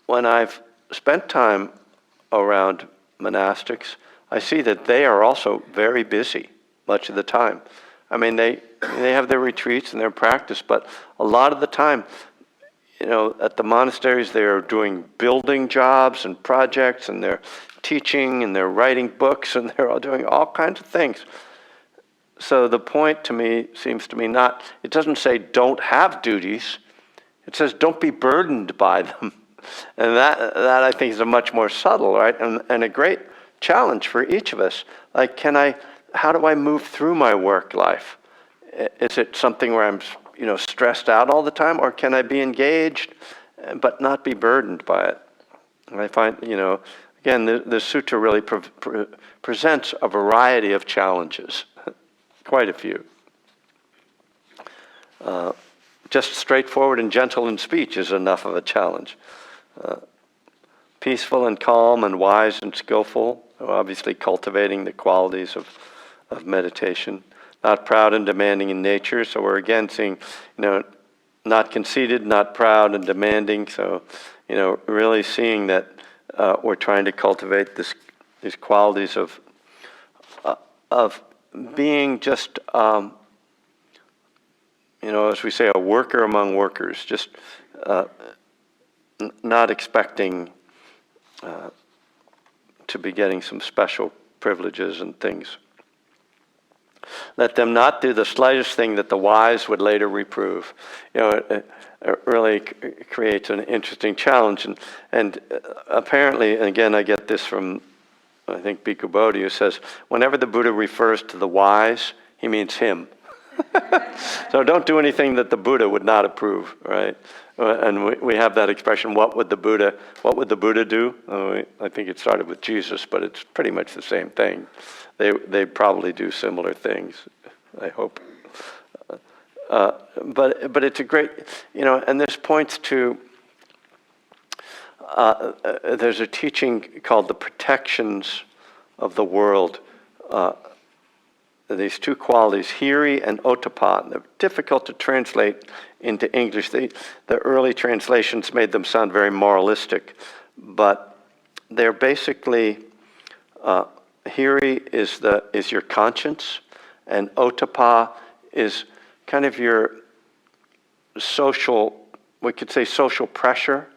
when I've spent time around monastics, I see that they are also very busy much of the time. I mean, they have their retreats and their practice, but a lot of the time, you know, at the monasteries, they're doing building jobs and projects, and they're teaching, and they're writing books, and they're all doing all kinds of things. So the point to me seems to me not, it doesn't say don't have duties. It says don't be burdened by them. And that I think is a much more subtle, right? And a great challenge for each of us. Like, how do I move through my work life? Is it something where I'm, stressed out all the time, or can I be engaged but not be burdened by it. And I find, again, the sutra really presents a variety of challenges, quite a few. Just straightforward and gentle in speech is enough of a challenge. Peaceful and calm and wise and skillful, obviously cultivating the qualities of meditation. Not proud and demanding in nature, so we're again seeing, not conceited, not proud and demanding, so, really seeing that we're trying to cultivate these qualities of being just, as we say, a worker among workers, just not expecting to be getting some special privileges and things. Let them not do the slightest thing that the wise would later reprove. It really creates an interesting challenge. And apparently, and again, I get this from, I think, Bhikkhu Bodhi, who says, whenever the Buddha refers to the wise, he means him. So don't do anything that the Buddha would not approve, right? And we have that expression, what would the Buddha do? I think it started with Jesus, but it's pretty much the same thing. They probably do similar things, I hope. But it's a great, and this points to, there's a teaching called the protections of the world. These two qualities, hiri and ottappa, they're difficult to translate into English. The early translations made them sound very moralistic, but they're basically, hiri is your conscience, and ottappa is kind of your social, we could say social pressure,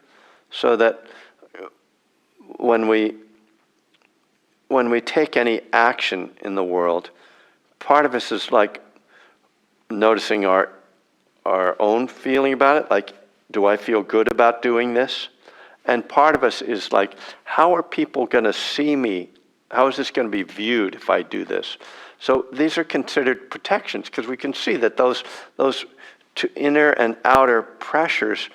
so that when we take any action in the world, part of us is like noticing our own feeling about it, like, do I feel good about doing this? And part of us is like, how are people going to see me? How is this going to be viewed if I do this? So these are considered protections, because we can see that those inner and outer pressures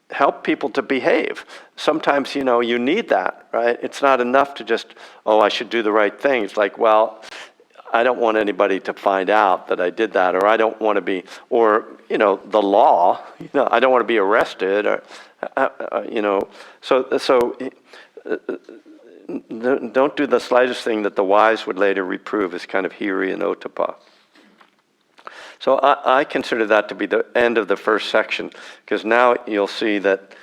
help people to behave. Sometimes, you need that, right? It's not enough to just, I should do the right thing. It's like, well, I don't want anybody to find out that I did that, or I don't want to be, or, the law, I don't want to be arrested, or, so don't do the slightest thing that the wise would later reprove as kind of hiri and ottappa. So I consider that to be the end of the first section, because now you'll see that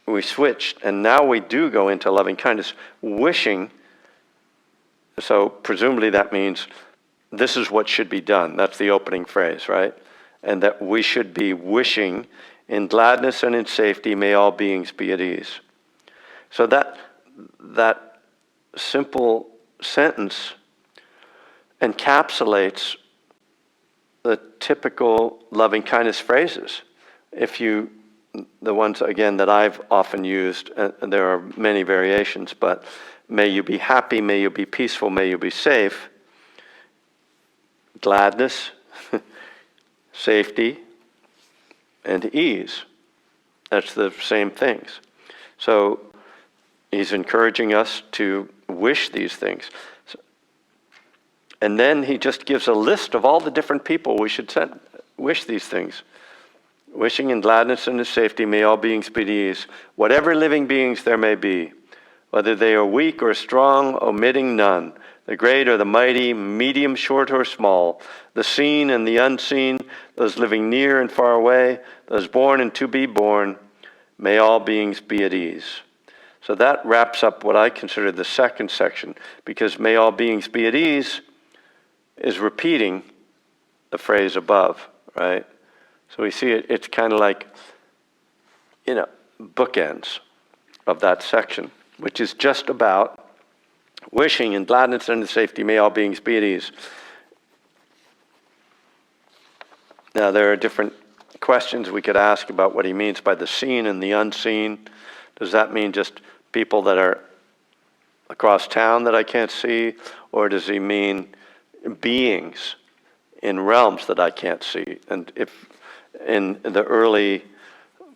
we switched, and now we do go into loving kindness, wishing. So presumably that means this is what should be done. That's the opening phrase, right? And that we should be wishing, in gladness and in safety, may all beings be at ease. So that simple sentence encapsulates the typical loving kindness phrases. The ones, again, that I've often used, and there are many variations, but may you be happy, may you be peaceful, may you be safe. Gladness, safety, and ease. That's the same things. So he's encouraging us to wish these things. And then he just gives a list of all the different people we should wish these things. Wishing in gladness and in safety, may all beings be at ease, whatever living beings there may be, whether they are weak or strong, omitting none, the great or the mighty, medium, short, or small, the seen and the unseen, those living near and far away, those born and to be born, may all beings be at ease. So that wraps up what I consider the second section, because may all beings be at ease is repeating the phrase above, right? So we see it's kind of like, bookends of that section, which is just about wishing in gladness and in safety, may all beings be at ease. Now, there are different questions we could ask about what he means by the seen and the unseen. Does that mean just people that are across town that I can't see? Or does he mean beings in realms that I can't see? And if in the early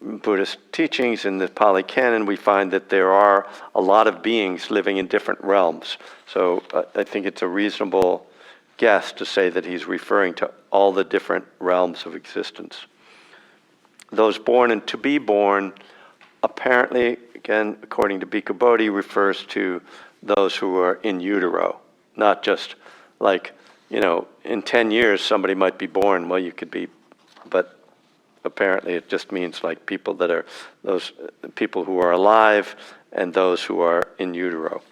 Buddhist teachings, in the Pali Canon, we find that there are a lot of beings living in different realms. So I think it's a reasonable guess to say that he's referring to all the different realms of existence. Those born and to be born, apparently, again, according to Bhikkhu Bodhi, refers to those who are in utero, not just like, in 10 years somebody might be born. Well, you could be, but apparently it just means like people that are, those people who are alive and those who are in utero.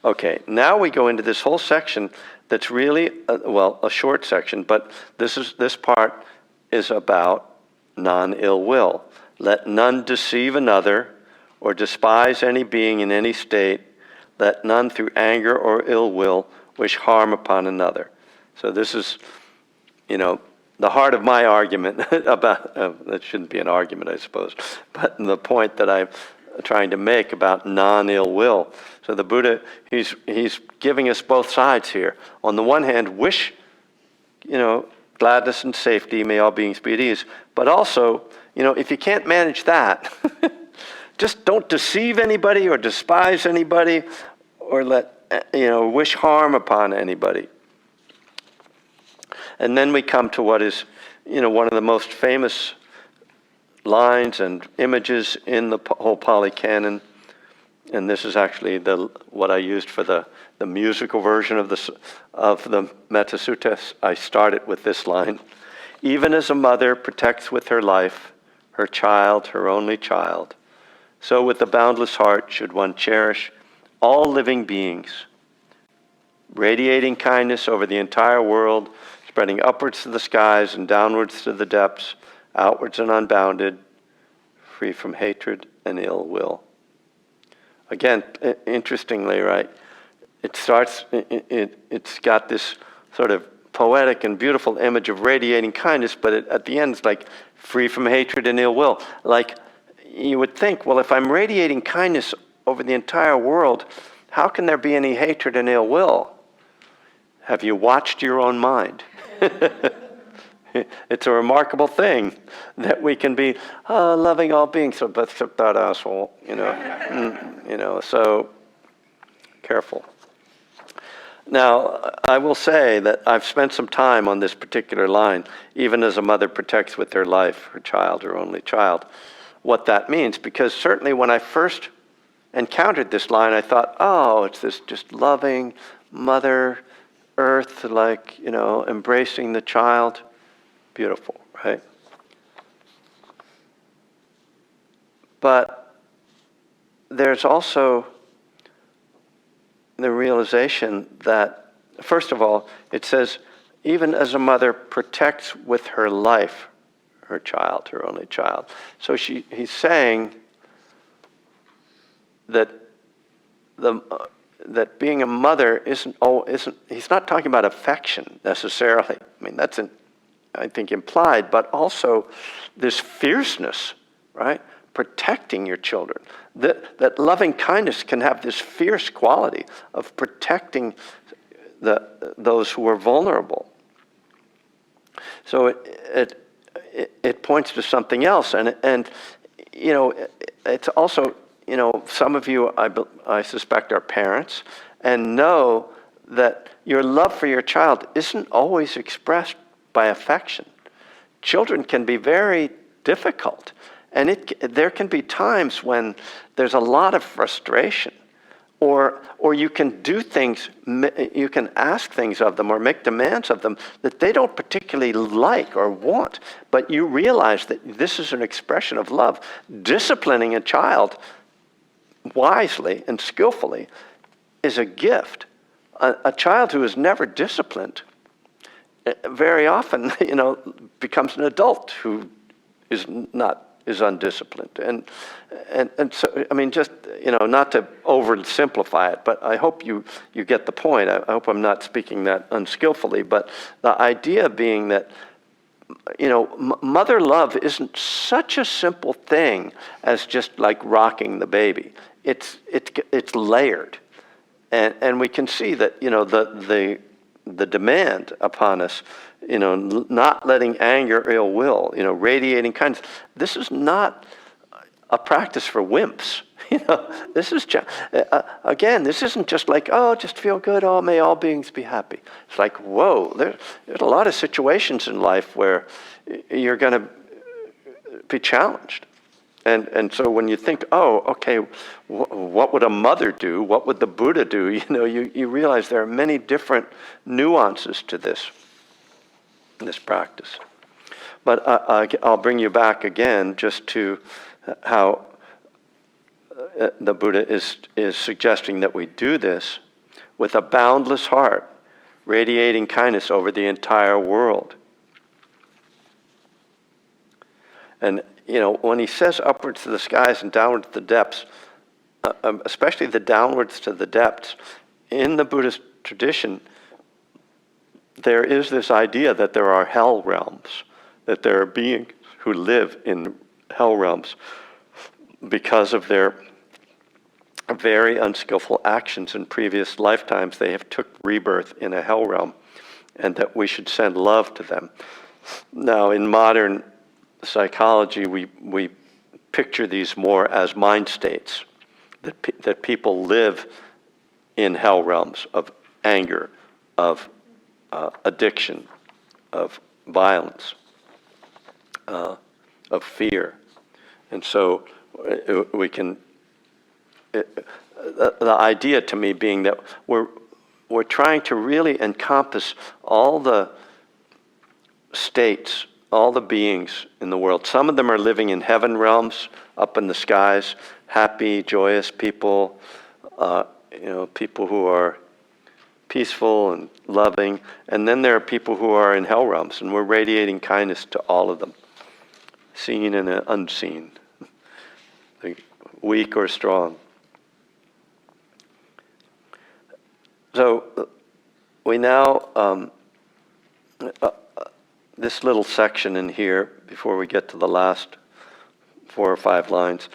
Okay, now we go into this whole section that's really, a short section, but this part is about non-ill will. Let none deceive another or despise any being in any state. Let none through anger or ill will wish harm upon another. So this is, the heart of my argument about, that shouldn't be an argument, I suppose, but the point that I'm trying to make about non-ill will. So the Buddha, he's giving us both sides here. On the one hand, wish, gladness and safety, may all beings be at ease. But also, if you can't manage that, just don't deceive anybody or despise anybody or wish harm upon anybody. And then we come to what is, one of the most famous lines and images in the whole Pali Canon. And this is actually what I used for the musical version of the Metta Sutta. I started with this line. Even as a mother protects with her life her child, her only child, so with the boundless heart should one cherish all living beings, radiating kindness over the entire world, spreading upwards to the skies and downwards to the depths, outwards and unbounded, free from hatred and ill will. Again, interestingly, right, it starts, it's got this sort of poetic and beautiful image of radiating kindness, but at the end it's like free from hatred and ill will. Like, you would think, well, if I'm radiating kindness over the entire world, how can there be any hatred and ill will? Have you watched your own mind? It's a remarkable thing that we can be loving all beings, so but except that asshole, so careful. Now, I will say that I've spent some time on this particular line, even as a mother protects with her life her child, her only child, what that means, because certainly when I first encountered this line, I thought, it's this just loving Mother Earth, like, embracing the child. Beautiful, right? But there's also the realization that, first of all, it says, even as a mother protects with her life her child, her only child. So he's saying that that being a mother isn't. He's not talking about affection necessarily. I mean, that's I think implied, but also this fierceness, right? Protecting your children. That loving kindness can have this fierce quality of protecting those who are vulnerable. So it points to something else, and it's also, some of you I suspect are parents and know that your love for your child isn't always expressed by affection. Children can be very difficult, and there can be times when there's a lot of frustration, or you can do things, you can ask things of them or make demands of them that they don't particularly like or want, but you realize that this is an expression of love. Disciplining a child wisely and skillfully is a gift. A child who is never disciplined very often, becomes an adult who is undisciplined. And so, I mean, just, not to oversimplify it, but I hope you get the point. I hope I'm not speaking that unskillfully, but the idea being that, mother love isn't such a simple thing as just like rocking the baby. It's layered. And we can see that, the the demand upon us, not letting anger or ill will, radiating kindness. This is not a practice for wimps. This is again, this isn't just like, oh, just feel good, oh, may all beings be happy. It's like, whoa, there's a lot of situations in life where you're going to be challenged. And so when you think, oh, okay, what would a mother do? What would the Buddha do? You realize there are many different nuances to this practice. But I'll bring you back again just to how the Buddha is suggesting that we do this with a boundless heart, radiating kindness over the entire world. And when he says upwards to the skies and downwards to the depths, especially the downwards to the depths, in the Buddhist tradition, there is this idea that there are hell realms, that there are beings who live in hell realms because of their very unskillful actions in previous lifetimes. They have took rebirth in a hell realm, and that we should send love to them. Now, in modern psychology, we picture these more as mind states, that people live in hell realms of anger, of addiction, of violence, of fear. And so we can, the idea to me being that we're trying to really encompass all the states, all the beings in the world. Some of them are living in heaven realms, up in the skies, happy, joyous people, people who are peaceful and loving. And then there are people who are in hell realms, and we're radiating kindness to all of them, seen and unseen, weak or strong. So we now, this little section in here, before we get to the last 4 or 5 lines,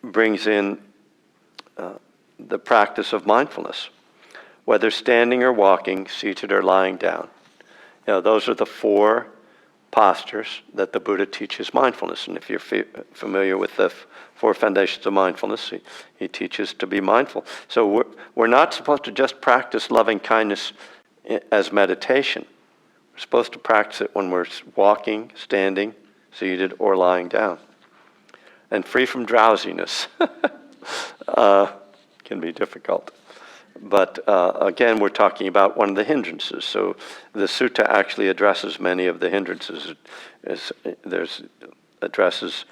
brings in the practice of mindfulness, whether standing or walking, seated or lying down. Those are the 4 postures that the Buddha teaches mindfulness. And if you're familiar with the 4 foundations of mindfulness, he teaches to be mindful. So we're not supposed to just practice loving kindness as meditation. We're supposed to practice it when we're walking, standing, seated, or lying down. And free from drowsiness can be difficult. But again, we're talking about one of the hindrances. So the sutta actually addresses many of the hindrances. Addresses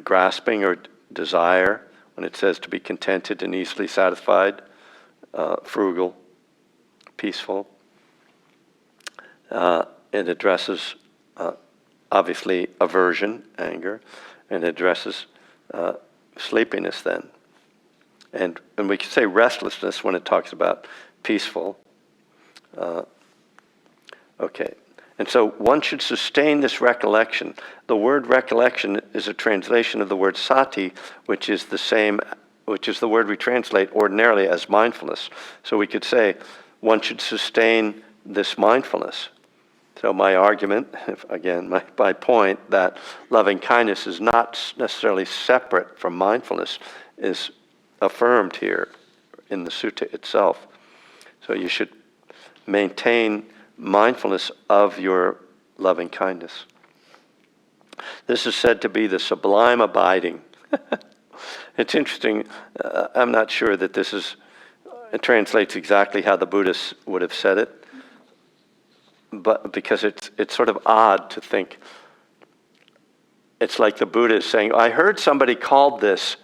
grasping or desire, when it says to be contented and easily satisfied, frugal, peaceful. It addresses, obviously, aversion, anger, and it addresses sleepiness then. And we can say restlessness when it talks about peaceful. Okay. And so one should sustain this recollection. The word recollection is a translation of the word sati, which is the word we translate ordinarily as mindfulness. So we could say one should sustain this mindfulness. So my argument, again, my point, that loving kindness is not necessarily separate from mindfulness, is affirmed here in the sutta itself. So you should maintain mindfulness of your loving kindness. This is said to be the sublime abiding. It's interesting. I'm not sure that it translates exactly how the Buddhists would have said it, but because it's sort of odd to think. It's like the Buddha is saying, I heard somebody called this.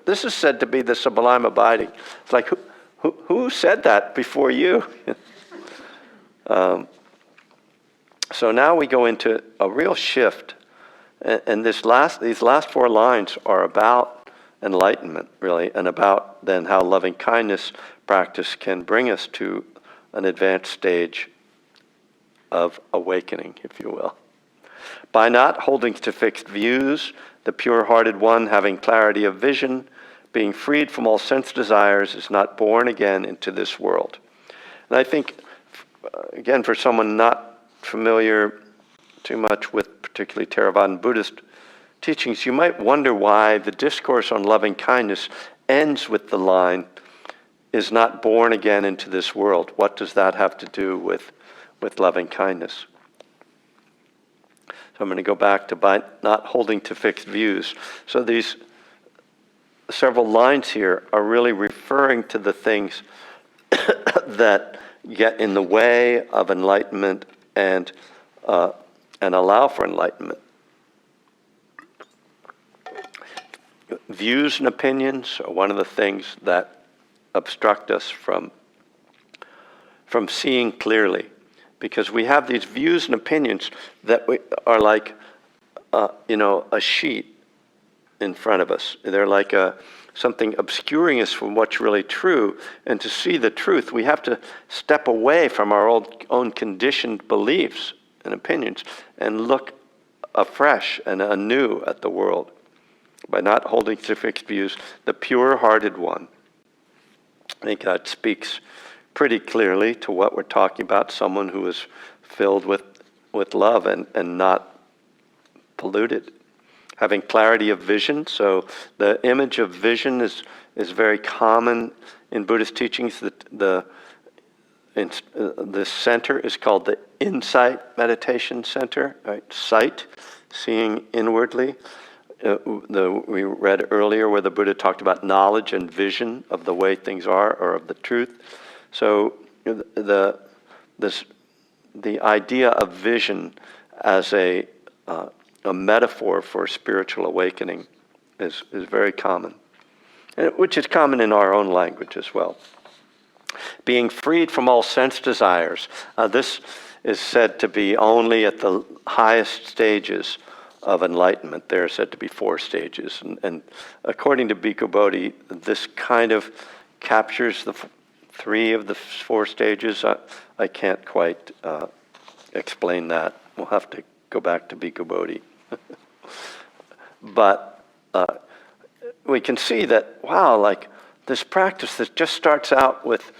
This is said to be the sublime abiding. It's like, who said that before you? So now we go into a real shift. And these last 4 lines are about enlightenment, really, and about then how loving kindness practice can bring us to an advanced stage of awakening, if you will. By not holding to fixed views, the pure-hearted one, having clarity of vision, being freed from all sense desires, is not born again into this world. And I think, again, for someone not familiar too much with particularly Theravada Buddhist teachings, you might wonder why the discourse on loving kindness ends with the line, is not born again into this world. What does that have to do with loving kindness? So I'm going to go back to by not holding to fixed views. So these several lines here are really referring to the things that get in the way of enlightenment and allow for enlightenment. Views and opinions are one of the things that obstruct us from seeing clearly, because we have these views and opinions that are like a sheet in front of us. They're like something obscuring us from what's really true. And to see the truth, we have to step away from our own conditioned beliefs and opinions and look afresh and anew at the world by not holding to fixed views. The pure-hearted one, I think that speaks pretty clearly to what we're talking about, someone who is filled with love and not polluted. Having clarity of vision, so the image of vision is very common in Buddhist teachings. The center is called the Insight Meditation Center, right? Sight, seeing inwardly. We read earlier where the Buddha talked about knowledge and vision of the way things are, or of the truth. So the idea of vision as a metaphor for spiritual awakening is very common, which is common in our own language as well. Being freed from all sense desires. This is said to be only at the highest stages of enlightenment. There are said to be 4 stages. And according to Bhikkhu Bodhi, this kind of captures the 3 of the 4 stages. I can't quite explain that. We'll have to go back to Bhikkhu Bodhi. But we can see that, wow, like this practice that just starts out with,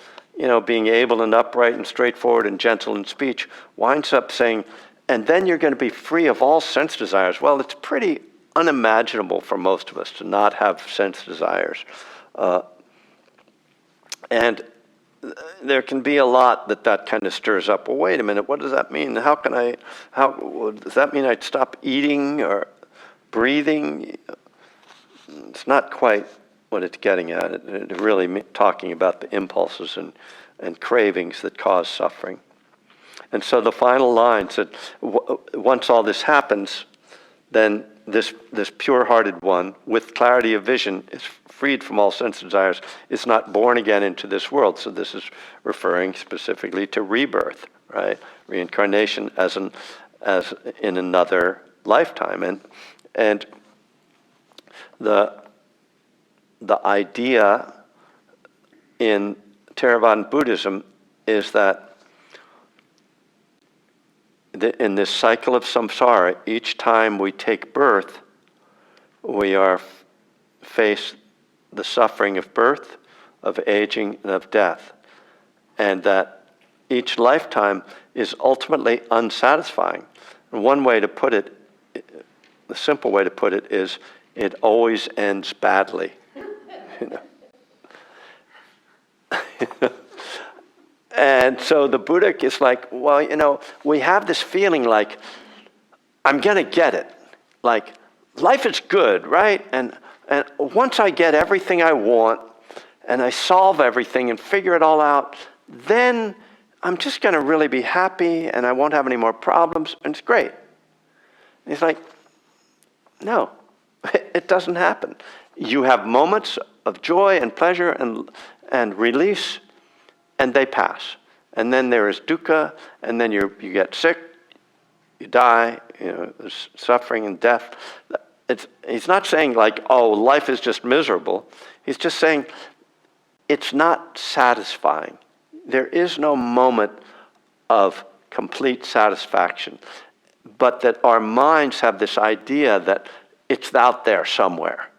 being able and upright and straightforward and gentle in speech, winds up saying, and then you're going to be free of all sense desires. Well, it's pretty unimaginable for most of us to not have sense desires. And there can be a lot that kind of stirs up. Well, wait a minute, what does that mean? How does that mean I'd stop eating or breathing? It's not quite what it's getting at. It's really talking about the impulses and cravings that cause suffering. And so the final line said, once all this happens, then this pure-hearted one, with clarity of vision, is freed from all sense desires, is not born again into this world. So this is referring specifically to rebirth, right? Reincarnation as in another lifetime. And the idea in Theravada Buddhism is that in this cycle of samsara, each time we take birth, we are face the suffering of birth, of aging, and of death. And that each lifetime is ultimately unsatisfying. And one way to put it, the simple way to put it, is it always ends badly. And so the Buddha is like, well, we have this feeling like, I'm going to get it. Like, life is good, right? And once I get everything I want, and I solve everything and figure it all out, then I'm just going to really be happy, and I won't have any more problems, and it's great. And he's like, no, it doesn't happen. You have moments of joy and pleasure and release, and they pass. And then there is dukkha, and then you get sick, you die, there's suffering and death. He's not saying like, oh, life is just miserable. He's just saying it's not satisfying. There is no moment of complete satisfaction, but that our minds have this idea that it's out there somewhere.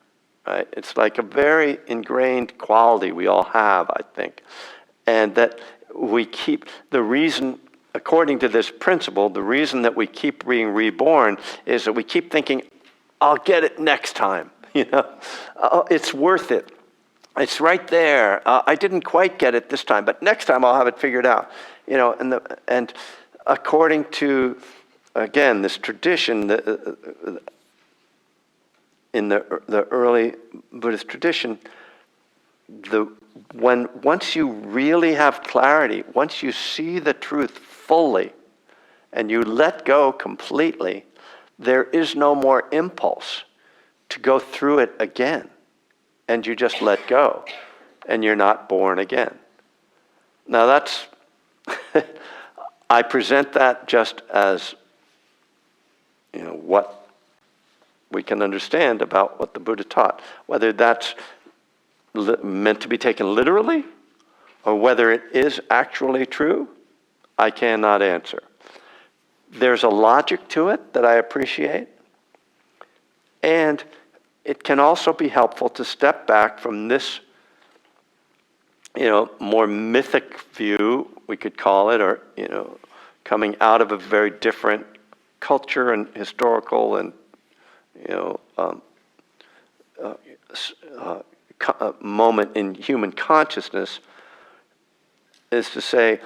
right? It's like a very ingrained quality we all have, I think. And that we keep, the reason, according to this principle, the reason that we keep being reborn is that we keep thinking, I'll get it next time, Oh, it's worth it. It's right there. I didn't quite get it this time, but next time I'll have it figured out. And according to, again, this tradition, in the early Buddhist tradition, once you really have clarity, once you see the truth fully, and you let go completely, there is no more impulse to go through it again. And you just let go, and you're not born again. Now that's, I present that just as, what we can understand about what the Buddha taught. Whether that's meant to be taken literally, or whether it is actually true, I cannot answer. There's a logic to it that I appreciate, and it can also be helpful to step back from this, more mythic view, we could call it, or, coming out of a very different culture and historical and, moment in human consciousness, is to say,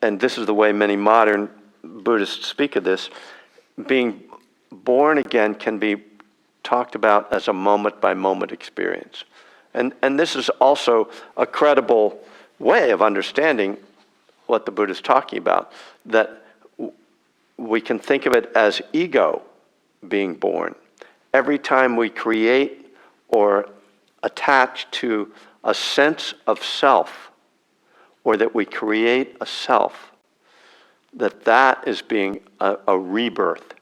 and this is the way many modern Buddhists speak of this, being born again can be talked about as a moment-by-moment experience. And this is also a credible way of understanding what the Buddha is talking about, that we can think of it as ego being born. Every time we create or attach to a sense of self, or that we create a self, that is being a rebirth.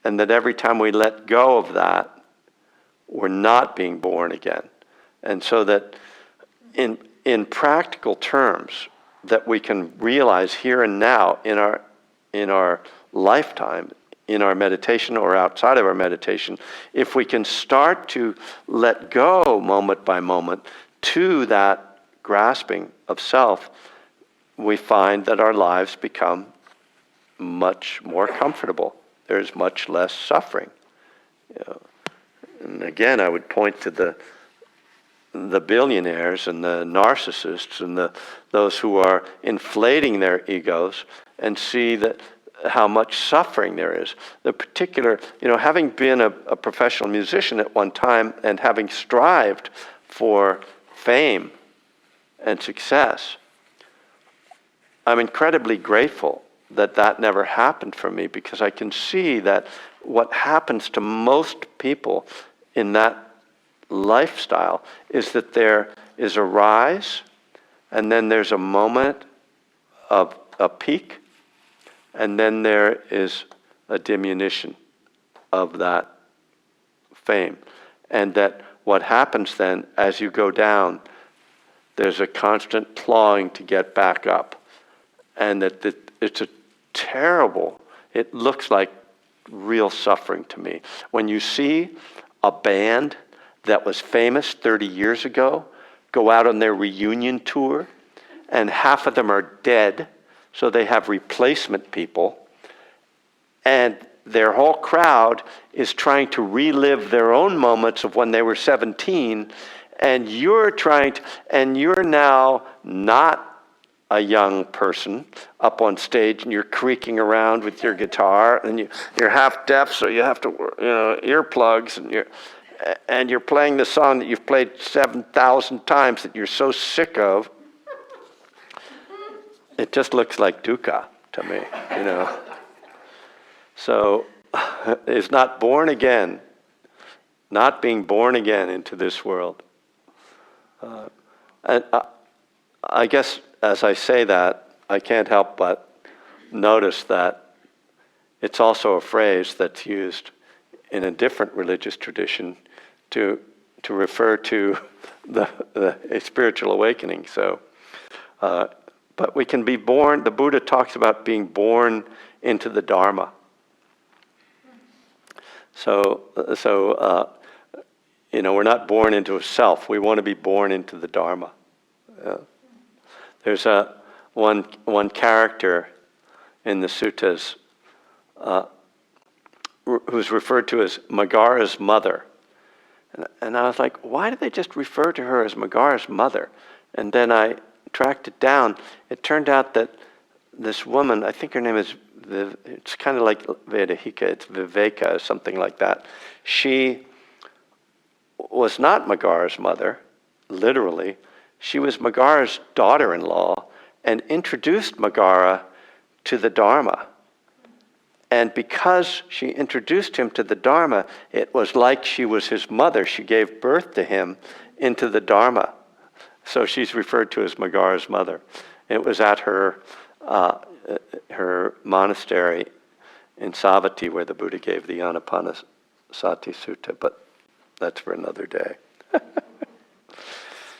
And that every time we let go of that, we're not being born again. And so that in practical terms, that we can realize here and now in our lifetime, in our meditation or outside of our meditation, if we can start to let go moment by moment to that grasping of self, we find that our lives become much more comfortable. There's much less suffering. And again, I would point to the billionaires and the narcissists and those who are inflating their egos, and see that how much suffering there is. The particular, having been a professional musician at one time and having strived for fame and success, I'm incredibly grateful that never happened for me, because I can see that what happens to most people in that lifestyle is that there is a rise, and then there's a moment of a peak, and then there is a diminution of that fame. And that what happens then, as you go down, there's a constant clawing to get back up. And that it's a terrible, it looks like real suffering to me. When you see a band that was famous 30 years ago go out on their reunion tour, and half of them are dead, so they have replacement people, and their whole crowd is trying to relive their own moments of when they were 17, and you're now not a young person up on stage, and you're creaking around with your guitar, and you're half deaf, so you have to, earplugs, and you're playing the song that you've played 7,000 times that you're so sick of. It just looks like dukkha to me, So is not born again, not being born again into this world. And I guess as I say that, I can't help but notice that it's also a phrase that's used in a different religious tradition to refer to a spiritual awakening. So, but we can be born, the Buddha talks about being born into the Dharma. So we're not born into a self. We want to be born into the Dharma. There's one character in the suttas who's referred to as Megara's mother. And I was like, why did they just refer to her as Megara's mother? And then I tracked it down. It turned out that this woman, I think her name is, it's kind of like Vedahika, it's Viveka or something like that. She was not Megara's mother, literally. She was Megara's daughter-in-law and introduced Megara to the Dharma. And because she introduced him to the Dharma, it was like she was his mother. She gave birth to him into the Dharma. So she's referred to as Megara's mother. It was at her monastery in Savatthi where the Buddha gave the Anapanasati Sutta, but that's for another day.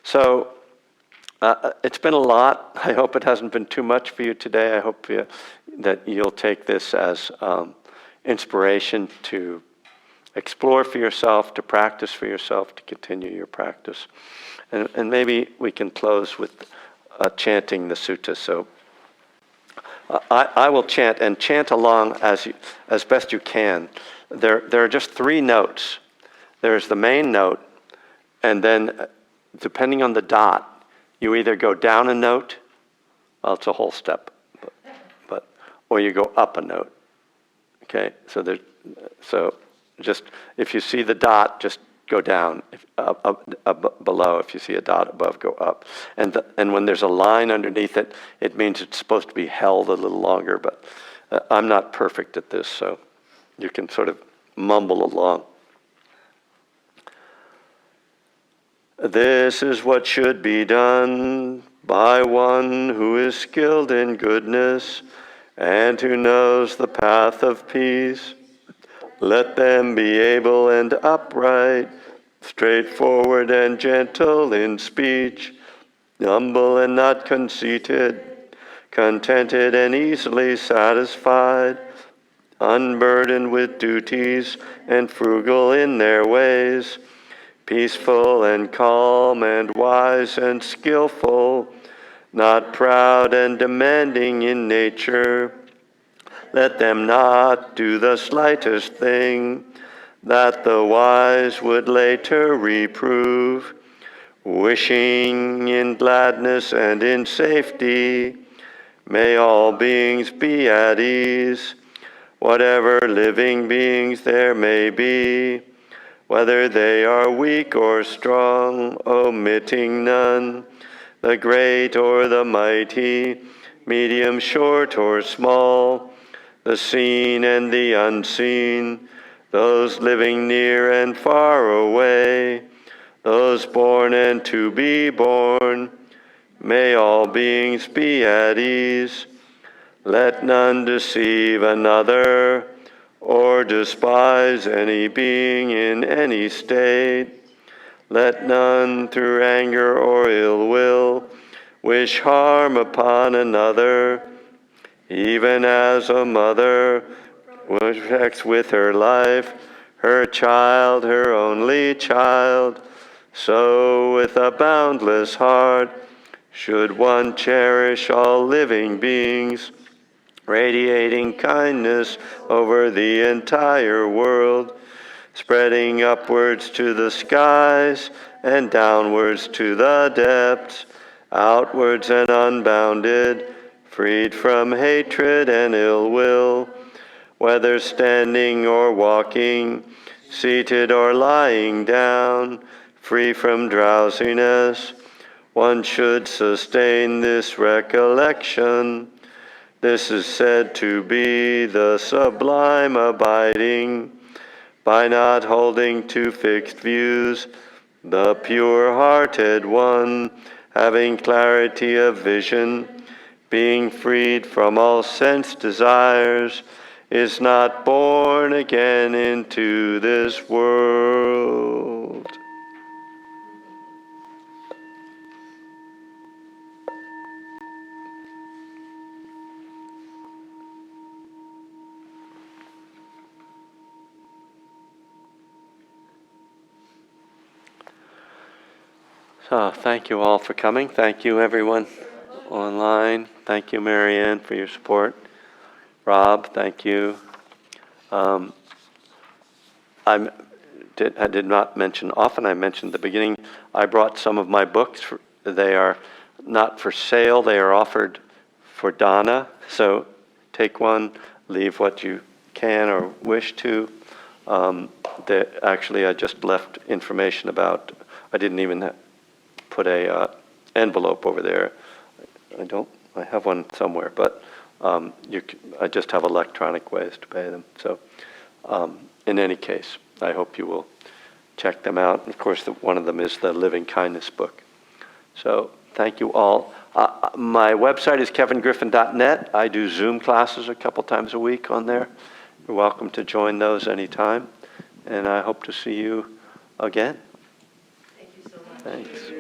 So it's been a lot. I hope it hasn't been too much for you today. I hope that you'll take this as inspiration to explore for yourself, to practice for yourself, to continue your practice. And maybe we can close with chanting the sutta. So I will chant, and chant along as best you can. There are just 3 notes. There's the main note, and then depending on the dot, you either go down a note, well, it's a whole step, or you go up a note. Okay, so just if you see the dot, just go down. Up below, if you see a dot above, go up. And when there's a line underneath it, it means it's supposed to be held a little longer. But I'm not perfect at this, so you can sort of mumble along. This is what should be done by one who is skilled in goodness and who knows the path of peace. Let them be able and upright, straightforward and gentle in speech, humble and not conceited, contented and easily satisfied, unburdened with duties and frugal in their ways, peaceful and calm and wise and skillful, not proud and demanding in nature. Let them not do the slightest thing that the wise would later reprove, wishing in gladness and in safety. May all beings be at ease, whatever living beings there may be, whether they are weak or strong, omitting none, the great or the mighty, medium, short, or small, the seen and the unseen, those living near and far away, those born and to be born. May all beings be at ease. Let none deceive another or despise any being in any state. Let none through anger or ill will wish harm upon another, even as a mother protects with her life her child, her only child. So with a boundless heart should one cherish all living beings, radiating kindness over the entire world, spreading upwards to the skies and downwards to the depths, outwards and unbounded, freed from hatred and ill will, whether standing or walking, seated or lying down, free from drowsiness. One should sustain this recollection. This is said to be the sublime abiding, by not holding to fixed views, the pure-hearted one, having clarity of vision, being freed from all sense desires, is not born again into this world. So thank you all for coming. Thank you, everyone online. Thank you, Marianne, for your support. Rob, thank you. I did not mention, often I mentioned at the beginning, I brought some of my books. They are not for sale. They are offered for dana. So take one, leave what you can or wish to. Actually, I just left information about, I didn't even put a envelope over there. I have one somewhere, but I just have electronic ways to pay them. So in any case, I hope you will check them out. Of course, one of them is the Lovingkindness book. So thank you all. My website is kevingriffin.net. I do Zoom classes a couple times a week on there. You're welcome to join those anytime. And I hope to see you again. Thank you so much. Thanks.